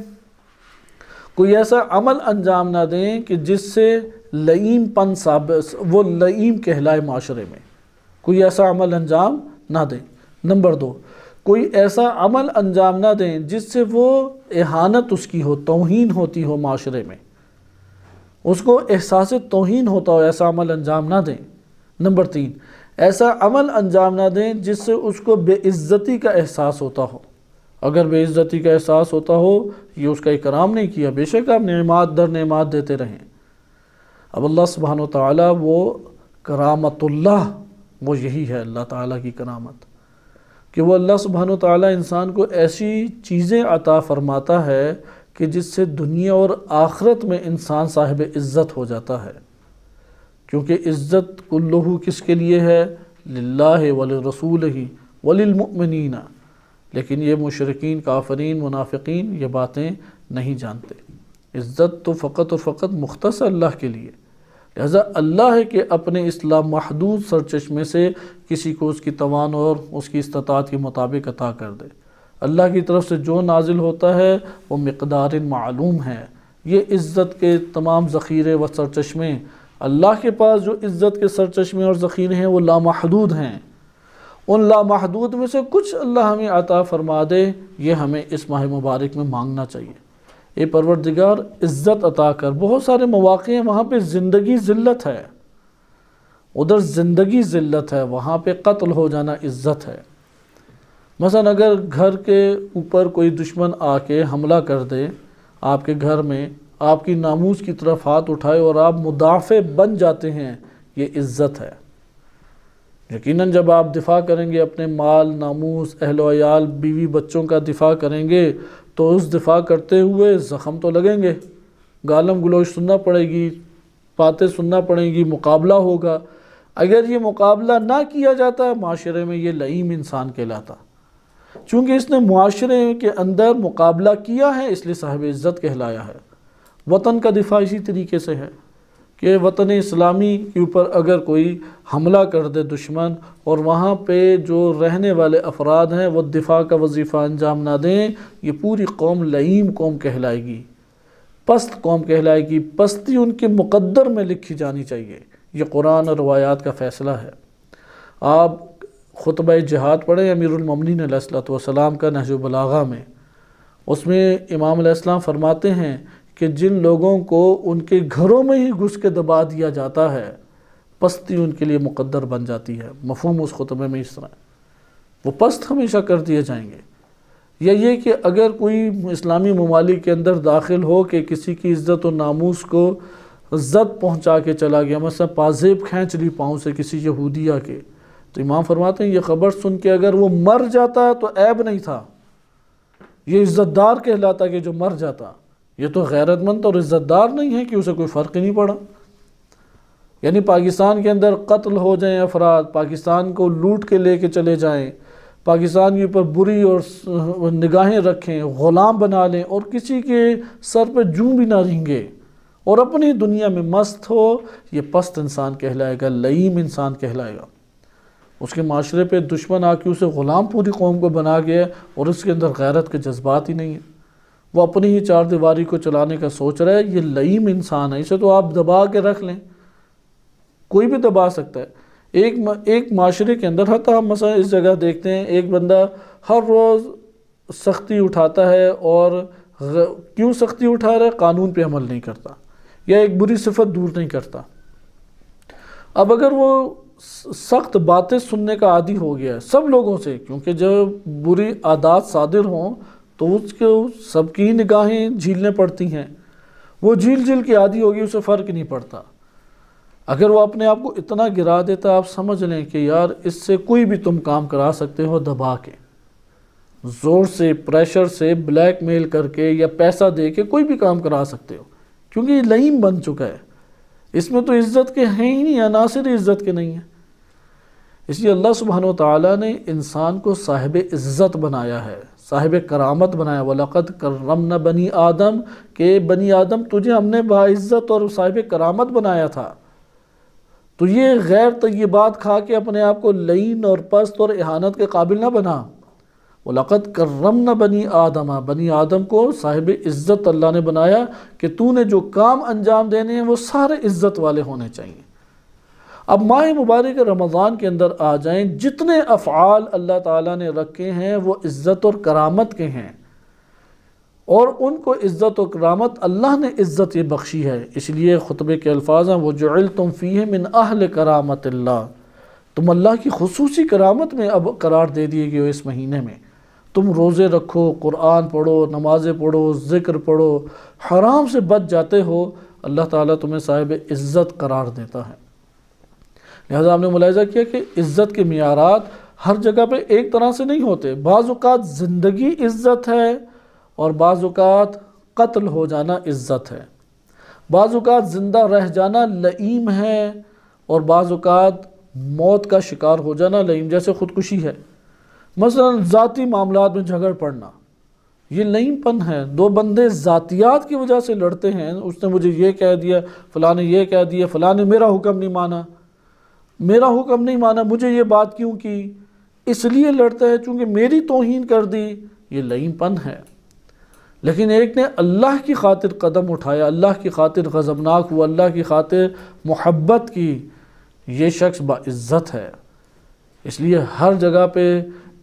کوئی ایسا عمل انجام نہ دیں کہ جس سے لئیم پن ثابت، وہ لئیم کہلائے معاشرے میں، کوئی ایسا عمل انجام نہ دیں۔ نمبر 2، کوئی ایسا عمل انجام نہ دیں جس سے وہ اہانت اس کی ہو، توہین ہوتی ہو معاشرے میں، اس کو احساس توہین ہوتا ہو، ایسا عمل انجام نہ دیں۔ نمبر 3، ایسا عمل انجام نہ دیں جس سے اس کو بے عزتی کا احساس ہوتا ہو۔ اگر بے عزتی کا احساس ہوتا ہو، یہ اس کا اکرام نہیں کیا، بے شک آپ نعمات در نعمات دیتے رہیں۔ اب اللہ سبحانہ وتعالی وہ کرامت اللہ، وہ یہی ہے اللہ تعالیٰ کی کرامت، کہ وہ اللہ سبحانہ وتعالی انسان کو ایسی چیزیں عطا فرماتا ہے کہ جس سے دنیا اور آخرت میں انسان صاحب عزت ہو جاتا ہے، کیونکہ عزت کلہ کس کے لیے ہے؟ للہ ولرسولہ وللمؤمنین، لیکن یہ مشرکین، کافرین، منافقین یہ باتیں نہیں جانتے۔ عزت تو فقط اور فقط مختص اللہ کے لیے، لہذا اللہ ہے کہ اپنے اسلام محدود سرچشمے سے کسی کو اس کی توان اور اس کی استطاعت کے مطابق عطا کر دے۔ اللہ کی طرف سے جو نازل ہوتا ہے وہ مقدار معلوم ہے۔ یہ عزت کے تمام ذخیرے و سرچشمے، اللہ کے پاس جو عزت کے سرچشمے اور ذخیرے ہیں وہ لامحدود ہیں۔ ان لامحدود میں سے کچھ اللہ ہمیں عطا فرما دے، یہ ہمیں اس ماہ مبارک میں مانگنا چاہیے۔ اے پروردگار عزت عطا کر۔ بہت سارے مواقع ہیں وہاں پہ زندگی ذلت ہے، ادھر زندگی ذلت ہے، وہاں پہ قتل ہو جانا عزت ہے۔ مثلا اگر گھر کے اوپر کوئی دشمن آ کے حملہ کر دے آپ کے گھر میں، آپ کی ناموس کی طرف ہاتھ اٹھائے اور آپ مدافع بن جاتے ہیں، یہ عزت ہے۔ یقیناً جب آپ دفاع کریں گے اپنے مال، ناموس، اہل و عیال، بیوی بچوں کا دفاع کریں گے تو اس دفاع کرتے ہوئے زخم تو لگیں گے، گالم گلوچ سننا پڑے گی، باتیں سننا پڑیں گی، مقابلہ ہوگا۔ اگر یہ مقابلہ نہ کیا جاتا معاشرے میں، یہ لئیم انسان کہلاتا۔ چونکہ اس نے معاشرے کے اندر مقابلہ کیا ہے اس لیے صاحب عزت کہلایا ہے۔ وطن کا دفاع اسی طریقے سے ہے کہ وطن اسلامی کے اوپر اگر کوئی حملہ کر دے دشمن، اور وہاں پہ جو رہنے والے افراد ہیں وہ دفاع کا وظیفہ انجام نہ دیں، یہ پوری قوم لئیم قوم کہلائے گی، پست قوم کہلائے گی۔ پستی ان کے مقدر میں لکھی جانی چاہیے۔ یہ قرآن اور روایات کا فیصلہ ہے۔ آپ خطبہ جہاد پڑھیں امیر المومنین علیہ السلام کا نہج البلاغہ میں، اس میں امام علیہ السلام فرماتے ہیں کہ جن لوگوں کو ان کے گھروں میں ہی گھس کے دبا دیا جاتا ہے، پستی ان کے لیے مقدر بن جاتی ہے۔ مفہوم اس خطبے میں اس طرح ہے، وہ پست ہمیشہ کر دیے جائیں گے۔ یا یہ کہ اگر کوئی اسلامی ممالک کے اندر داخل ہو کہ کسی کی عزت و ناموس کو زد پہنچا کے چلا گیا، مثلا پازیب کھینچ لی پاؤں سے کسی یہودیہ کے، تو امام فرماتے ہیں یہ خبر سن کے اگر وہ مر جاتا تو عیب نہیں تھا، یہ عزت دار کہلاتا کہ جو مر جاتا۔ یہ تو غیرت مند اور عزت دار نہیں ہے کہ اسے کوئی فرق ہی نہیں پڑا۔ یعنی پاکستان کے اندر قتل ہو جائیں افراد، پاکستان کو لوٹ کے لے کے چلے جائیں، پاکستان کے اوپر بری اور نگاہیں رکھیں، غلام بنا لیں، اور کسی کے سر پہ جوں بھی نہ رینگے اور اپنی دنیا میں مست ہو، یہ پست انسان کہلائے گا، لئیم انسان کہلائے گا۔ اس کے معاشرے پہ دشمن آ کے اسے غلام پوری قوم کو بنا گیا اور اس کے اندر غیرت کے جذبات ہی نہیں ہیں، وہ اپنی ہی چار دیواری کو چلانے کا سوچ رہا ہے، یہ لئیم انسان ہے۔ اسے تو آپ دبا کے رکھ لیں، کوئی بھی دبا سکتا ہے۔ ایک معاشرے کے اندر حتی ہم مثلا اس جگہ دیکھتے ہیں ایک بندہ ہر روز سختی اٹھاتا ہے، اور کیوں سختی اٹھا رہا ہے؟ قانون پہ عمل نہیں کرتا یا ایک بری صفت دور نہیں کرتا۔ اب اگر وہ سخت باتیں سننے کا عادی ہو گیا ہے سب لوگوں سے، کیونکہ جب بری عادات صادر ہوں تو اس کو سب کی نگاہیں جھیلنے پڑتی ہیں، وہ جھیل کے عادی ہوگی، اسے فرق نہیں پڑتا۔ اگر وہ اپنے آپ کو اتنا گرا دیتا، آپ سمجھ لیں کہ یار اس سے کوئی بھی تم کام کرا سکتے ہو، دبا کے، زور سے، پریشر سے، بلیک میل کر کے یا پیسہ دے کے کوئی بھی کام کرا سکتے ہو، کیونکہ یہ لئیم بن چکا ہے۔ اس میں تو عزت کے ہیں ہی نہیں، عناصر عزت کے نہیں ہیں۔ اس لیے اللہ سبحانہ وتعالی نے انسان کو صاحب عزت بنایا ہے، صاحب کرامت بنایا۔ وَلَقَدْ كَرَّمْنَا بَنِي آدم، کہ بنی آدم تجھے ہم نے باعزت اور صاحب کرامت بنایا تھا، تو یہ غیر طیبات کھا کے اپنے آپ کو لعین اور پست اور اہانت کے قابل نہ بنا۔ وَلَقَدْ كَرَّمْنَا بَنِي آدم، بنی آدم کو صاحب عزت اللہ نے بنایا کہ تو نے جو کام انجام دینے ہیں وہ سارے عزت والے ہونے چاہیے۔ اب ماہ مبارک رمضان کے اندر آ جائیں، جتنے افعال اللہ تعالیٰ نے رکھے ہیں وہ عزت اور کرامت کے ہیں، اور ان کو عزت و کرامت اللہ نے عزت یہ بخشی ہے۔ اس لیے خطبے کے الفاظ ہیں وَجُعِلْتُمْ فِيهِ مِنْ أَهْلِ كَرَامَةِ اللَّهِ، تم اللہ کی خصوصی کرامت میں اب قرار دے دیے گئے ہو۔ اس مہینے میں تم روزے رکھو، قرآن پڑھو، نمازیں پڑھو، ذکر پڑھو، حرام سے بچ جاتے ہو، اللہ تعالیٰ تمہیں صاحب عزت قرار دیتا ہے۔ لہذا آپ نے ملاحظہ کیا کہ عزت کے معیارات ہر جگہ پہ ایک طرح سے نہیں ہوتے۔ بعض اوقات زندگی عزت ہے اور بعض اوقات قتل ہو جانا عزت ہے، بعض اوقات زندہ رہ جانا لئیم ہے اور بعض اوقات موت کا شکار ہو جانا لئیم، جیسے خودکشی ہے، مثلا ذاتی معاملات میں جھگڑ پڑنا، یہ لئیم پن ہے۔ دو بندے ذاتیات کی وجہ سے لڑتے ہیں، اس نے مجھے یہ کہہ دیا، فلاں نے یہ کہہ دیا، فلاں نے میرا حکم نہیں مانا، میرا حکم نہیں مانا، مجھے یہ بات کیوں کی، اس لیے لڑتا ہے چونکہ میری توہین کر دی، یہ لئیم پن ہے۔ لیکن ایک نے اللہ کی خاطر قدم اٹھایا، اللہ کی خاطر غضبناک ہوا، اللہ کی خاطر محبت کی، یہ شخص باعزت ہے۔ اس لیے ہر جگہ پہ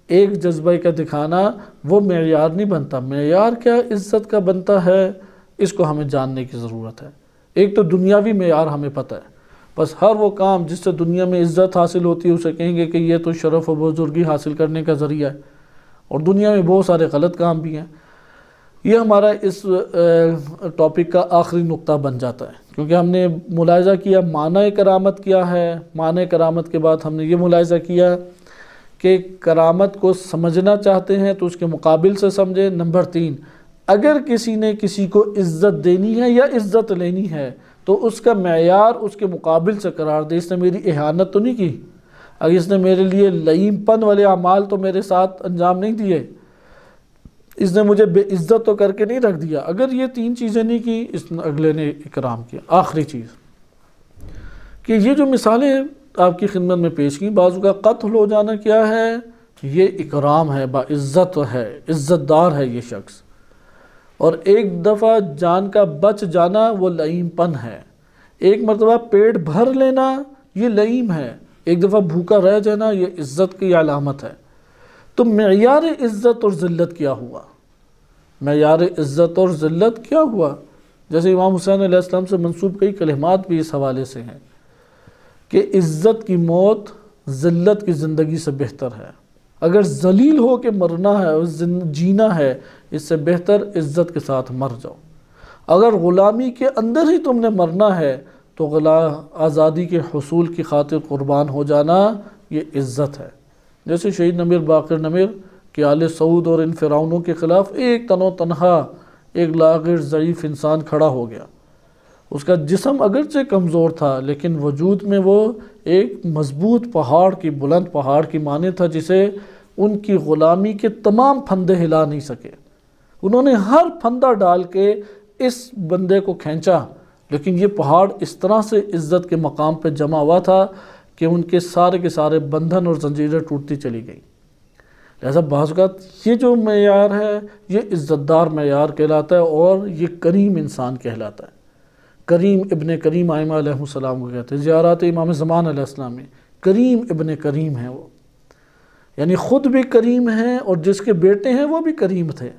ایک جذبہ کا دکھانا وہ معیار نہیں بنتا۔ معیار کیا عزت کا بنتا ہے، اس کو ہمیں جاننے کی ضرورت ہے۔ ایک تو دنیاوی معیار ہمیں پتہ ہے، بس ہر وہ کام جس سے دنیا میں عزت حاصل ہوتی ہے اسے کہیں گے کہ یہ تو شرف و بزرگی حاصل کرنے کا ذریعہ ہے، اور دنیا میں بہت سارے غلط کام بھی ہیں۔ یہ ہمارا اس ٹاپک کا آخری نقطہ بن جاتا ہے، کیونکہ ہم نے ملاحظہ کیا معنی کرامت کیا ہے، معنی کرامت کے بعد ہم نے یہ ملاحظہ کیا کہ کرامت کو سمجھنا چاہتے ہیں تو اس کے مقابل سے سمجھیں۔ نمبر 3، اگر کسی نے کسی کو عزت دینی ہے یا عزت لینی ہے تو اس کا معیار اس کے مقابل سے قرار دے۔ اس نے میری اہانت تو نہیں کی، اگر اس نے میرے لیے لئیم پن والے اعمال تو میرے ساتھ انجام نہیں دیے، اس نے مجھے بے عزت تو کر کے نہیں رکھ دیا، اگر یہ 3 چیزیں نہیں کی، اس نے اگلے نے اکرام کیا۔ آخری چیز کہ یہ جو مثالیں آپ کی خدمت میں پیش کی، بعضوں کا قتل ہو جانا کیا ہے، یہ اکرام ہے، باعزت ہے، عزت دار ہے یہ شخص، اور ایک دفعہ جان کا بچ جانا وہ لئیم پن ہے، ایک مرتبہ پیٹ بھر لینا یہ لئیم ہے، ایک دفعہ بھوکا رہ جانا یہ عزت کی علامت ہے۔ تو معیار عزت اور ذلت کیا ہوا؟ معیار عزت اور ذلت کیا ہوا؟ جیسے امام حسین علیہ السلام سے منسوب کئی کلمات بھی اس حوالے سے ہیں کہ عزت کی موت ذلت کی زندگی سے بہتر ہے۔ اگر ذلیل ہو کے مرنا ہے اور جینا ہے، اس سے بہتر عزت کے ساتھ مر جاؤ۔ اگر غلامی کے اندر ہی تم نے مرنا ہے تو آزادی کے حصول کی خاطر قربان ہو جانا یہ عزت ہے۔ جیسے شہید نمیر باقر نمیر کہ آل سعود اور ان فرعونوں کے خلاف ایک تنہا ایک لاغر ضعیف انسان کھڑا ہو گیا، اس کا جسم اگرچہ کمزور تھا لیکن وجود میں وہ ایک مضبوط پہاڑ کی، بلند پہاڑ کی مانند تھا، جسے ان کی غلامی کے تمام پھندے ہلا نہیں سکے۔ انہوں نے ہر پھندا ڈال کے اس بندے کو کھینچا، لیکن یہ پہاڑ اس طرح سے عزت کے مقام پہ جمع ہوا تھا کہ ان کے سارے بندھن اور زنجیریں ٹوٹتی چلی گئیں۔ لہذا بعض اوقات یہ جو معیار ہے یہ عزت دار معیار کہلاتا ہے اور یہ کریم انسان کہلاتا ہے۔ کریم ابن کریم آئمہ علیہ السلام کو کہتے ہیں، زیارات امام زمان علیہ السلام میں کریم ابن کریم ہیں وہ، یعنی خود بھی کریم ہیں اور جس کے بیٹے ہیں وہ بھی کریم تھے۔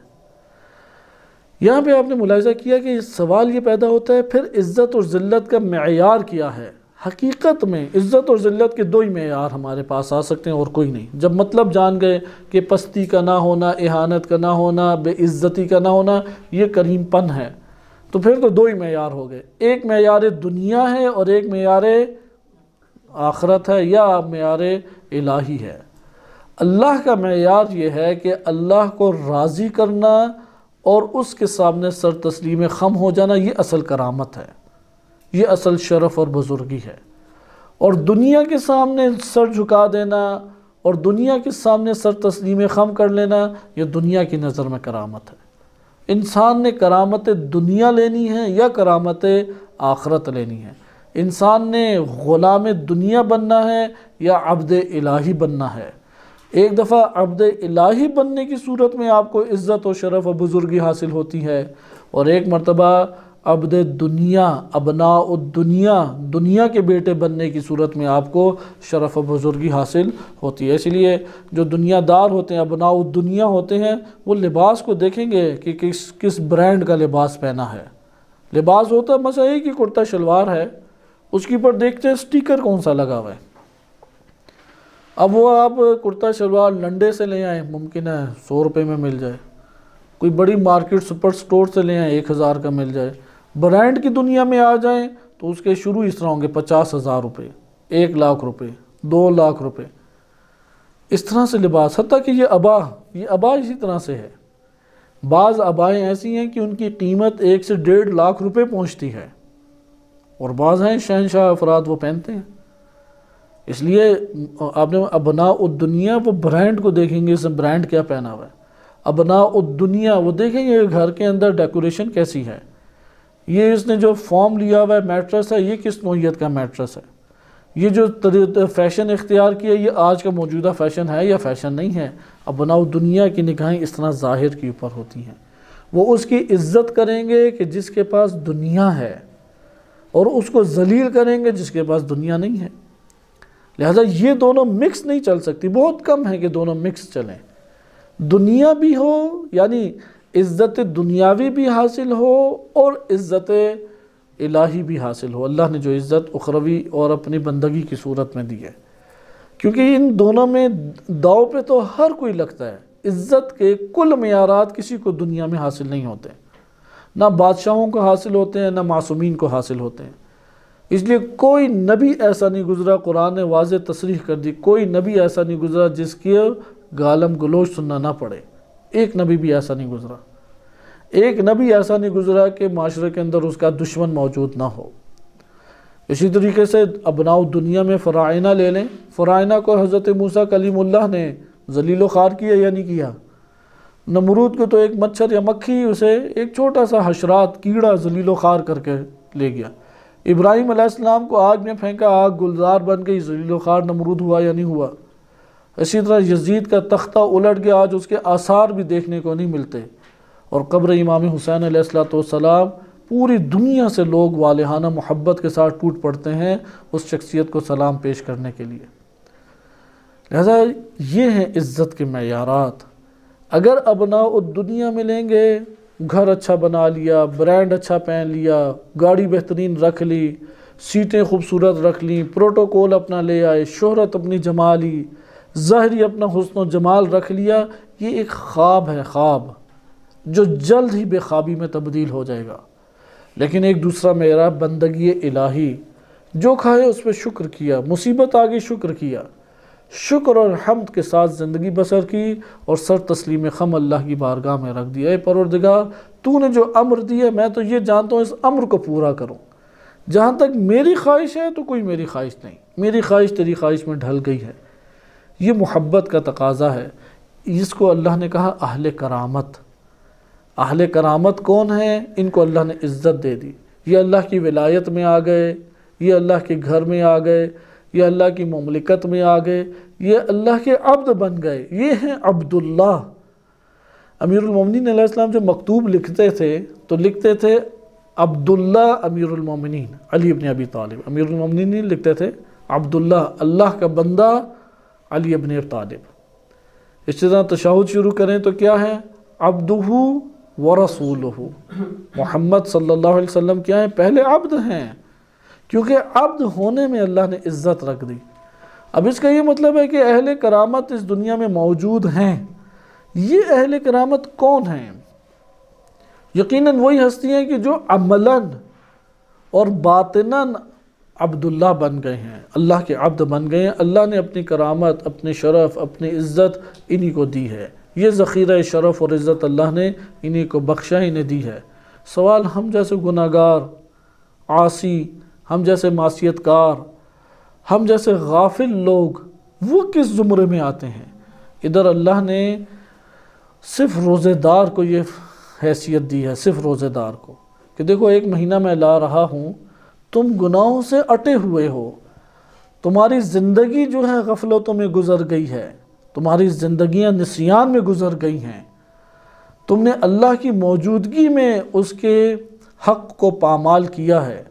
یہاں پہ آپ نے ملاحظہ کیا کہ سوال یہ پیدا ہوتا ہے پھر عزت اور ذلت کا معیار کیا ہے؟ حقیقت میں عزت اور ذلت کے 2 ہی معیار ہمارے پاس آ سکتے ہیں اور کوئی نہیں۔ جب مطلب جان گئے کہ پستی کا نہ ہونا، اہانت کا نہ ہونا، بے عزتی کا نہ ہونا یہ کریم پن ہے، تو پھر تو 2 ہی معیار ہو گئے، ایک معیار دنیا ہے اور ایک معیار آخرت ہے یا معیار الہی ہے۔ اللہ کا معیار یہ ہے کہ اللہ کو راضی کرنا اور اس کے سامنے سر تسلیم خم ہو جانا، یہ اصل کرامت ہے، یہ اصل شرف اور بزرگی ہے۔ اور دنیا کے سامنے سر جھکا دینا اور دنیا کے سامنے سر تسلیم خم کر لینا یہ دنیا کی نظر میں کرامت ہے۔ انسان نے کرامت دنیا لینی ہے یا کرامت آخرت لینی ہے؟ انسان نے غلام دنیا بننا ہے یا عبد الہی بننا ہے؟ ایک دفعہ عبد الہی بننے کی صورت میں آپ کو عزت و شرف و بزرگی حاصل ہوتی ہے، اور ایک مرتبہ عبد دنیا، ابناء الدنیا، دنیا کے بیٹے بننے کی صورت میں آپ کو شرف و بزرگی حاصل ہوتی ہے۔ اس لیے جو دنیا دار ہوتے ہیں، ابناء الدنیا ہوتے ہیں، وہ لباس کو دیکھیں گے کہ کس برانڈ کا لباس پہنا ہے۔ لباس ہوتا ہے مثلا ایک ہی کرتا شلوار ہے، اس کے اوپر دیکھتے ہیں سٹیکر کون سا لگا ہوا ہے۔ اب وہ آپ کرتا شلوار لنڈے سے لے آئیں، ممکن ہے 100 روپے میں مل جائے، کوئی بڑی مارکیٹ سپر سٹور سے لے آئیں 1000 کا مل جائے، برانڈ کی دنیا میں آ جائیں تو اس کے شروع اس طرح ہوں گے 50,000 روپے، 1,00,000 روپے، 2,00,000 روپے، اس طرح سے لباس، حتیٰ کہ یہ ابا اسی طرح سے ہے۔ بعض ابائیں ایسی ہیں کہ ان کی قیمت 1 سے 1.5 روپے پہنچتی ہے، اور بعض ہیں شہنشاہ افراد وہ پہنتے ہیں۔ اس لیے آپ نے ابناء الدنیا، وہ برانڈ کو دیکھیں گے، اس نے برانڈ کیا پہنا ہوا ہے۔ ابناء الدنیا، وہ دیکھیں گے گھر کے اندر ڈیکوریشن کیسی ہے، یہ اس نے جو فارم لیا ہوا ہے میٹرس ہے، یہ کس نوعیت کا میٹرس ہے، یہ جو فیشن اختیار کیا یہ آج کا موجودہ فیشن ہے یا فیشن نہیں ہے۔ ابناء الدنیا کی نگاہیں اس طرح ظاہر کے اوپر ہوتی ہیں، وہ اس کی عزت کریں گے کہ جس کے پاس دنیا ہے، اور اس کو ذلیل کریں گے جس کے پاس دنیا نہیں ہے۔ لہذا یہ دونوں مکس نہیں چل سکتی، بہت کم ہے کہ دونوں مکس چلیں۔ دنیا بھی ہو، یعنی عزت دنیاوی بھی حاصل ہو اور عزت الہی بھی حاصل ہو۔ اللہ نے جو عزت اخروی اور اپنی بندگی کی صورت میں دی ہے، کیونکہ ان دونوں میں داؤ پہ تو ہر کوئی لگتا ہے۔ عزت کے کل معیارات کسی کو دنیا میں حاصل نہیں ہوتے، نہ بادشاہوں کو حاصل ہوتے ہیں، نہ معصومین کو حاصل ہوتے ہیں۔ اس لیے کوئی نبی ایسا نہیں گزرا، قرآن نے واضح تصریح کر دی، کوئی نبی ایسا نہیں گزرا جس کی گالم گلوچ سننا نہ پڑے۔ ایک نبی بھی ایسا نہیں گزرا، ایک نبی ایسا نہیں گزرا کہ معاشرے کے اندر اس کا دشمن موجود نہ ہو۔ اسی طریقے سے ابناء الدنیا میں فرعونہ لے لیں، فرعونہ کو حضرت موسیٰ کلیم اللہ نے ذلیل و خوار کیا یا نہیں کیا؟ نمرود کو تو ایک مچھر یا مکھی، اسے ایک چھوٹا سا حشرات کیڑا ذلیل و خوار کر کے لے گیا۔ ابراہیم علیہ السلام کو آگ میں پھینکا، آگ گلزار بن گئی، ذلیل و خوار نمرود ہوا یا نہیں ہوا؟ اسی طرح یزید کا تختہ الٹ گیا، آج اس کے آثار بھی دیکھنے کو نہیں ملتے، اور قبر امام حسین علیہ السلام پوری دنیا سے لوگ والہانہ محبت کے ساتھ ٹوٹ پڑتے ہیں اس شخصیت کو سلام پیش کرنے کے لیے۔ لہذا یہ ہیں عزت کے معیارات۔ اگر ابناء الدنیا ملیں گے، گھر اچھا بنا لیا، برانڈ اچھا پہن لیا، گاڑی بہترین رکھ لی، سیٹیں خوبصورت رکھ لیں، پروٹوکول اپنا لے آئے، شہرت اپنی جما لی، ظاہری اپنا حسن و جمال رکھ لیا، یہ ایک خواب ہے، خواب جو جلد ہی بے خوابی میں تبدیل ہو جائے گا۔ لیکن ایک دوسرا معیار بندگی الہی، جو کھائے اس پہ شکر کیا، مصیبت آگے شکر کیا، شکر اور حمد کے ساتھ زندگی بسر کی، اور سر تسلیم خم اللہ کی بارگاہ میں رکھ دیا، اے پروردگار تو نے جو امر دیا میں تو یہ جانتا ہوں اس امر کو پورا کروں، جہاں تک میری خواہش ہے تو کوئی میری خواہش نہیں، میری خواہش تیری خواہش میں ڈھل گئی ہے۔ یہ محبت کا تقاضا ہے، جس کو اللہ نے کہا اہل کرامت۔ اہل کرامت کون ہیں؟ ان کو اللہ نے عزت دے دی، یہ اللہ کی ولایت میں آ گئے، یہ اللہ کے گھر میں آ گئے، یہ اللہ کی مملکت میں آ گئے، یہ اللہ کے عبد بن گئے، یہ ہیں عبداللہ۔ امیر المومنین علیہ السلام جو مکتوب لکھتے تھے تو لکھتے تھے عبداللہ امیر المومنین علی ابن ابی طالب، امیر المومنین نہیں لکھتے تھے عبداللہ، اللہ کا بندہ علی ابن ابی طالب۔ اس طرح تشہد شروع کریں تو کیا ہے؟ عبدہ ورسولہ، محمد صلی اللہ علیہ وسلم کیا ہیں؟ پہلے عبد ہیں، کیونکہ عبد ہونے میں اللہ نے عزت رکھ دی۔ اب اس کا یہ مطلب ہے کہ اہل کرامت اس دنیا میں موجود ہیں۔ یہ اہل کرامت کون ہیں؟ یقیناً وہی ہستی ہیں کہ جو عملاً اور باطناً عبداللہ بن گئے ہیں، اللہ کے عبد بن گئے ہیں۔ اللہ نے اپنی کرامت، اپنی شرف، اپنی عزت انہی کو دی ہے، یہ ذخیرہ شرف اور عزت اللہ نے انہی کو بخشا، انہیں دی ہے۔ سوال ہم جیسے گناہگار، عاصی، ہم جیسے معصیت کار، ہم جیسے غافل لوگ، وہ کس زمرے میں آتے ہیں؟ ادھر اللہ نے صرف روزے دار کو یہ حیثیت دی ہے، صرف روزے دار کو، کہ دیکھو ایک مہینہ میں لا رہا ہوں، تم گناہوں سے اٹے ہوئے ہو، تمہاری زندگی جو ہے غفلتوں میں گزر گئی ہے، تمہاری زندگیاں نسیان میں گزر گئی ہیں، تم نے اللہ کی موجودگی میں اس کے حق کو پامال کیا ہے،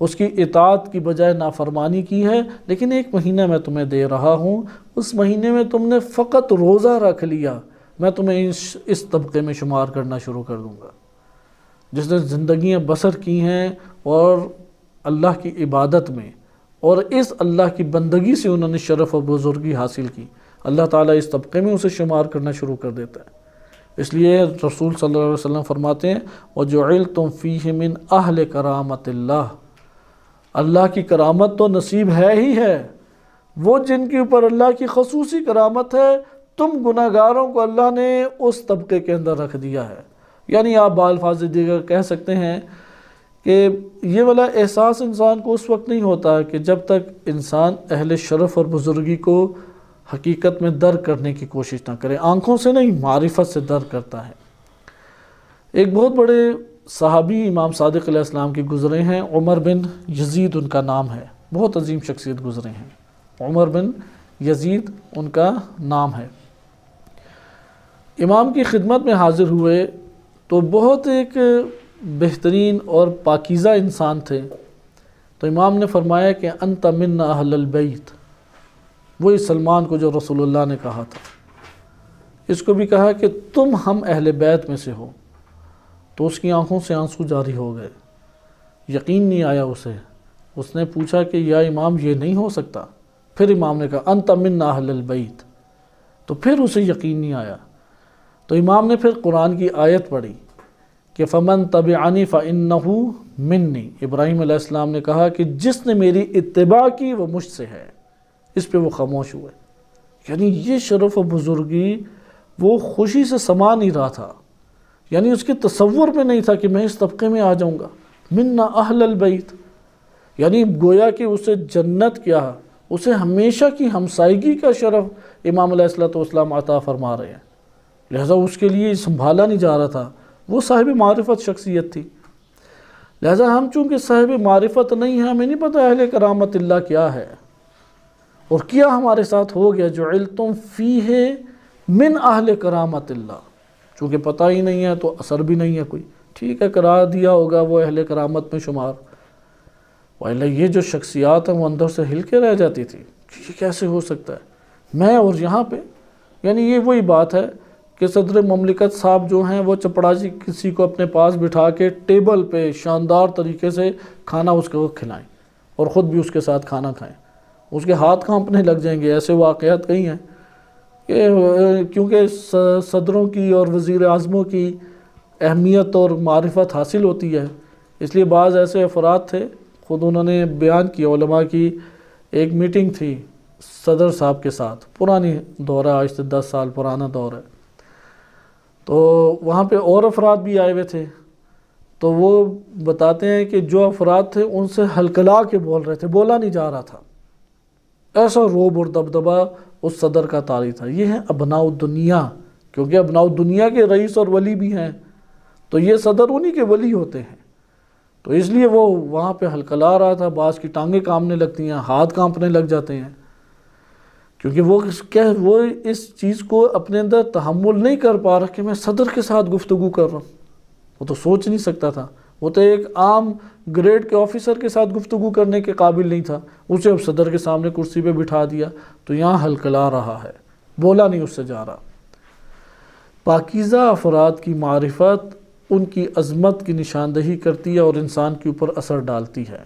اس کی اطاعت کی بجائے نافرمانی کی ہے، لیکن ایک مہینہ میں تمہیں دے رہا ہوں، اس مہینے میں تم نے فقط روزہ رکھ لیا، میں تمہیں اس طبقے میں شمار کرنا شروع کر دوں گا، جس نے زندگیاں بسر کی ہیں اور اللہ کی عبادت میں اور اس اللہ کی بندگی سے انہوں نے شرف و بزرگی حاصل کی، اللہ تعالیٰ اس طبقے میں اسے شمار کرنا شروع کر دیتا ہے۔ اس لیے رسول صلی اللہ علیہ وسلم فرماتے ہیں وَجُعِلْتُمْ فِيهِ مِنْ أَهْلِ كَرَامَةِ اللَّهِ، اللہ کی کرامت تو نصیب ہے ہی ہے، وہ جن کے اوپر اللہ کی خصوصی کرامت ہے، تم گناہگاروں کو اللہ نے اس طبقے کے اندر رکھ دیا ہے۔ یعنی آپ بالفاظ دیگر کہہ سکتے ہیں کہ یہ والا احساس انسان کو اس وقت نہیں ہوتا کہ جب تک انسان اہل شرف اور بزرگی کو حقیقت میں درک کرنے کی کوشش نہ کرے، آنکھوں سے نہیں معرفت سے درک کرتا ہے۔ ایک بہت بڑے صحابی امام صادق علیہ السلام کے گزرے ہیں، عمر بن یزید ان کا نام ہے، بہت عظیم شخصیت گزرے ہیں، عمر بن یزید ان کا نام ہے۔ امام کی خدمت میں حاضر ہوئے تو بہت ایک بہترین اور پاکیزہ انسان تھے، تو امام نے فرمایا کہ انت منا اہل البیت، وہی سلمان کو جو رسول اللہ نے کہا تھا، اس کو بھی کہا کہ تم ہم اہل بیت میں سے ہو، تو اس کی آنکھوں سے آنسو جاری ہو گئے، یقین نہیں آیا اسے، اس نے پوچھا کہ یا امام یہ نہیں ہو سکتا، پھر امام نے کہا انت منا اہل البیت، تو پھر اسے یقین نہیں آیا، تو امام نے پھر قرآن کی آیت پڑھی کہ فمن تبعنی فإنہ منی، ابراہیم علیہ السلام نے کہا کہ جس نے میری اتباع کی وہ مجھ سے ہے، اس پہ وہ خاموش ہوئے۔ یعنی یہ شرف و بزرگی وہ خوشی سے سما نہیں رہا تھا، یعنی اس کے تصور میں نہیں تھا کہ میں اس طبقے میں آ جاؤں گا، منا اہل البیت، یعنی گویا کہ اسے جنت کیا، اسے ہمیشہ کی ہمسائیگی کا شرف امام علیہ السلام عطا فرما رہے ہیں، لہذا اس کے لیے سنبھالا نہیں جا رہا تھا، وہ صاحب معرفت شخصیت تھی۔ لہذا ہم چونکہ صاحب معرفت نہیں ہیں، ہمیں نہیں پتہ اہل کرامت اللہ کیا ہے، اور کیا ہمارے ساتھ ہو گیا جعلتم فیہ من اہل کرامت اللہ، چونکہ پتہ ہی نہیں ہے تو اثر بھی نہیں ہے کوئی، ٹھیک ہے کرا دیا ہوگا وہ اہل کرامت میں شمار، وَإِلَّا یہ جو شخصیات ہیں وہ اندر سے ہل کے رہ جاتی تھی کہ یہ کیسے ہو سکتا ہے میں اور یہاں پہ۔ یعنی یہ وہی بات ہے کہ صدر مملکت صاحب جو ہیں وہ چپڑاسی کسی کو اپنے پاس بٹھا کے ٹیبل پہ شاندار طریقے سے کھانا اس کو کھلائیں اور خود بھی اس کے ساتھ کھانا کھائیں، اس کے ہاتھ کانپنے لگ جائیں گے۔ ایسے واقعات کئی ہیں کہ کیونکہ صدروں کی اور وزیر اعظموں کی اہمیت اور معرفت حاصل ہوتی ہے، اس لیے بعض ایسے افراد تھے، خود انہوں نے بیان کیا، علماء کی ایک میٹنگ تھی صدر صاحب کے ساتھ، پرانی دور ہے، آج سے 10 سال پرانا دور ہے، تو وہاں پہ اور افراد بھی آئے ہوئے تھے، تو وہ بتاتے ہیں کہ جو افراد تھے ان سے ہلکلا کے بول رہے تھے، بولا نہیں جا رہا تھا، ایسا روب اور دبدبا اس صدر کا طاری تھا۔ یہ ہیں ابناء الدنیا، کیونکہ ابناء الدنیا کے رئیس اور ولی بھی ہیں، تو یہ صدر انہی کے ولی ہوتے ہیں، تو اس لیے وہ وہاں پہ ہلکلا رہا تھا، بعض کی ٹانگیں کانپنے لگتی ہیں، ہاتھ کانپنے لگ جاتے ہیں، کیونکہ وہ اس چیز کو اپنے اندر تحمل نہیں کر پا رہا کہ میں صدر کے ساتھ گفتگو کر رہا ہوں، وہ تو سوچ نہیں سکتا تھا، وہ تو ایک عام گریڈ کے آفیسر کے ساتھ گفتگو کرنے کے قابل نہیں تھا، اسے اب صدر کے سامنے کرسی پہ بٹھا دیا، تو یہاں ہلکلا رہا ہے، بولا نہیں اس سے جا رہا۔ پاکیزہ افراد کی معرفت ان کی عظمت کی نشاندہی کرتی ہے اور انسان کے اوپر اثر ڈالتی ہے،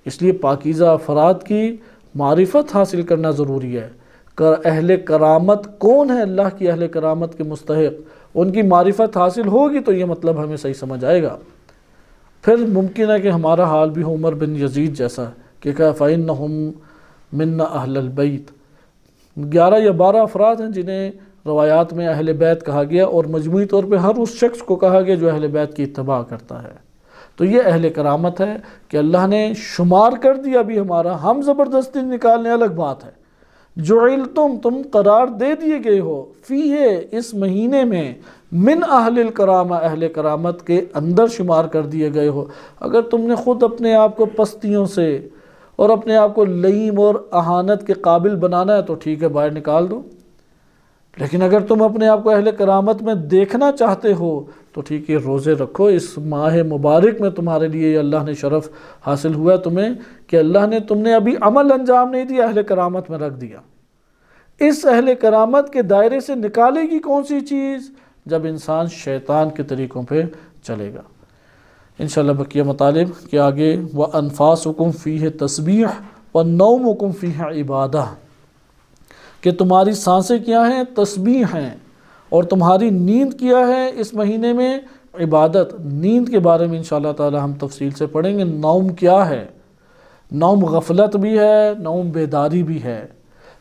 اس لیے پاکیزہ افراد کی معرفت حاصل کرنا ضروری ہے۔ اہل کرامت کون ہے، اللہ کی اہل کرامت کے مستحق، ان کی معرفت حاصل ہوگی تو یہ مطلب ہمیں صحیح سمجھ آئے گا۔ پھر ممکن ہے کہ ہمارا حال بھی عمر بن یزید جیسا کہ فَإِنَّهُمْ مِنَّا أَهْلَ الْبَيْتِ، 11 یا 12 افراد ہیں جنہیں روایات میں اہل بیت کہا گیا، اور مجموعی طور پہ ہر اس شخص کو کہا گیا جو اہل بیت کی اتباع کرتا ہے، تو یہ اہل کرامت ہے کہ اللہ نے شمار کر دیا بھی ہمارا، ہم زبردستی نکالنے الگ بات ہے۔ جعلتم، تم قرار دے دیے گئے ہو، فیہ، اس مہینے میں، من اہل الکرامہ، اہل کرامت کے اندر شمار کر دیے گئے ہو۔ اگر تم نے خود اپنے آپ کو پستیوں سے اور اپنے آپ کو لئیم اور اہانت کے قابل بنانا ہے تو ٹھیک ہے، باہر نکال دو، لیکن اگر تم اپنے آپ کو اہل کرامت میں دیکھنا چاہتے ہو تو ٹھیک ہے، روزے رکھو، اس ماہ مبارک میں تمہارے لیے اللہ نے شرف حاصل ہوا تمہیں کہ اللہ نے تم نے ابھی عمل انجام نہیں دیا، اہل کرامت میں رکھ دیا۔ اس اہل کرامت کے دائرے سے نکالے گی کون سی چیز؟ جب انسان شیطان کے طریقوں پہ چلے گا۔ انشاءاللہ بقیہ مطالب کہ آگے وَأَنفَاسُكُمْ فِيهِ تَسْبِيحٌ وَالنَّوْمُكُمْ فِيهِ عِبَادَةٌ، کہ تمہاری سانسیں کیا ہیں؟ تسبیح ہیں، اور تمہاری نیند کیا ہے اس مہینے میں؟ عبادت۔ نیند کے بارے میں انشاءاللہ تعالی ہم تفصیل سے پڑھیں گے۔ نوم کیا ہے؟ نوم غفلت بھی ہے، نوم بیداری بھی ہے،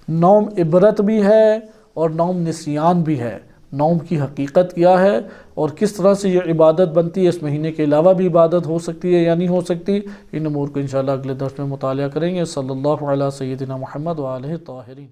نوم عبرت بھی ہے، اور نوم نسیان بھی ہے۔ نوم کی حقیقت کیا ہے اور کس طرح سے یہ عبادت بنتی ہے، اس مہینے کے علاوہ بھی عبادت ہو سکتی ہے یا نہیں ہو سکتی، ان امور کو انشاءاللہ اگلے درس میں مطالعہ کریں گے۔ صلی اللہ علیہ سیدنا محمد و آلہ الطاہرین۔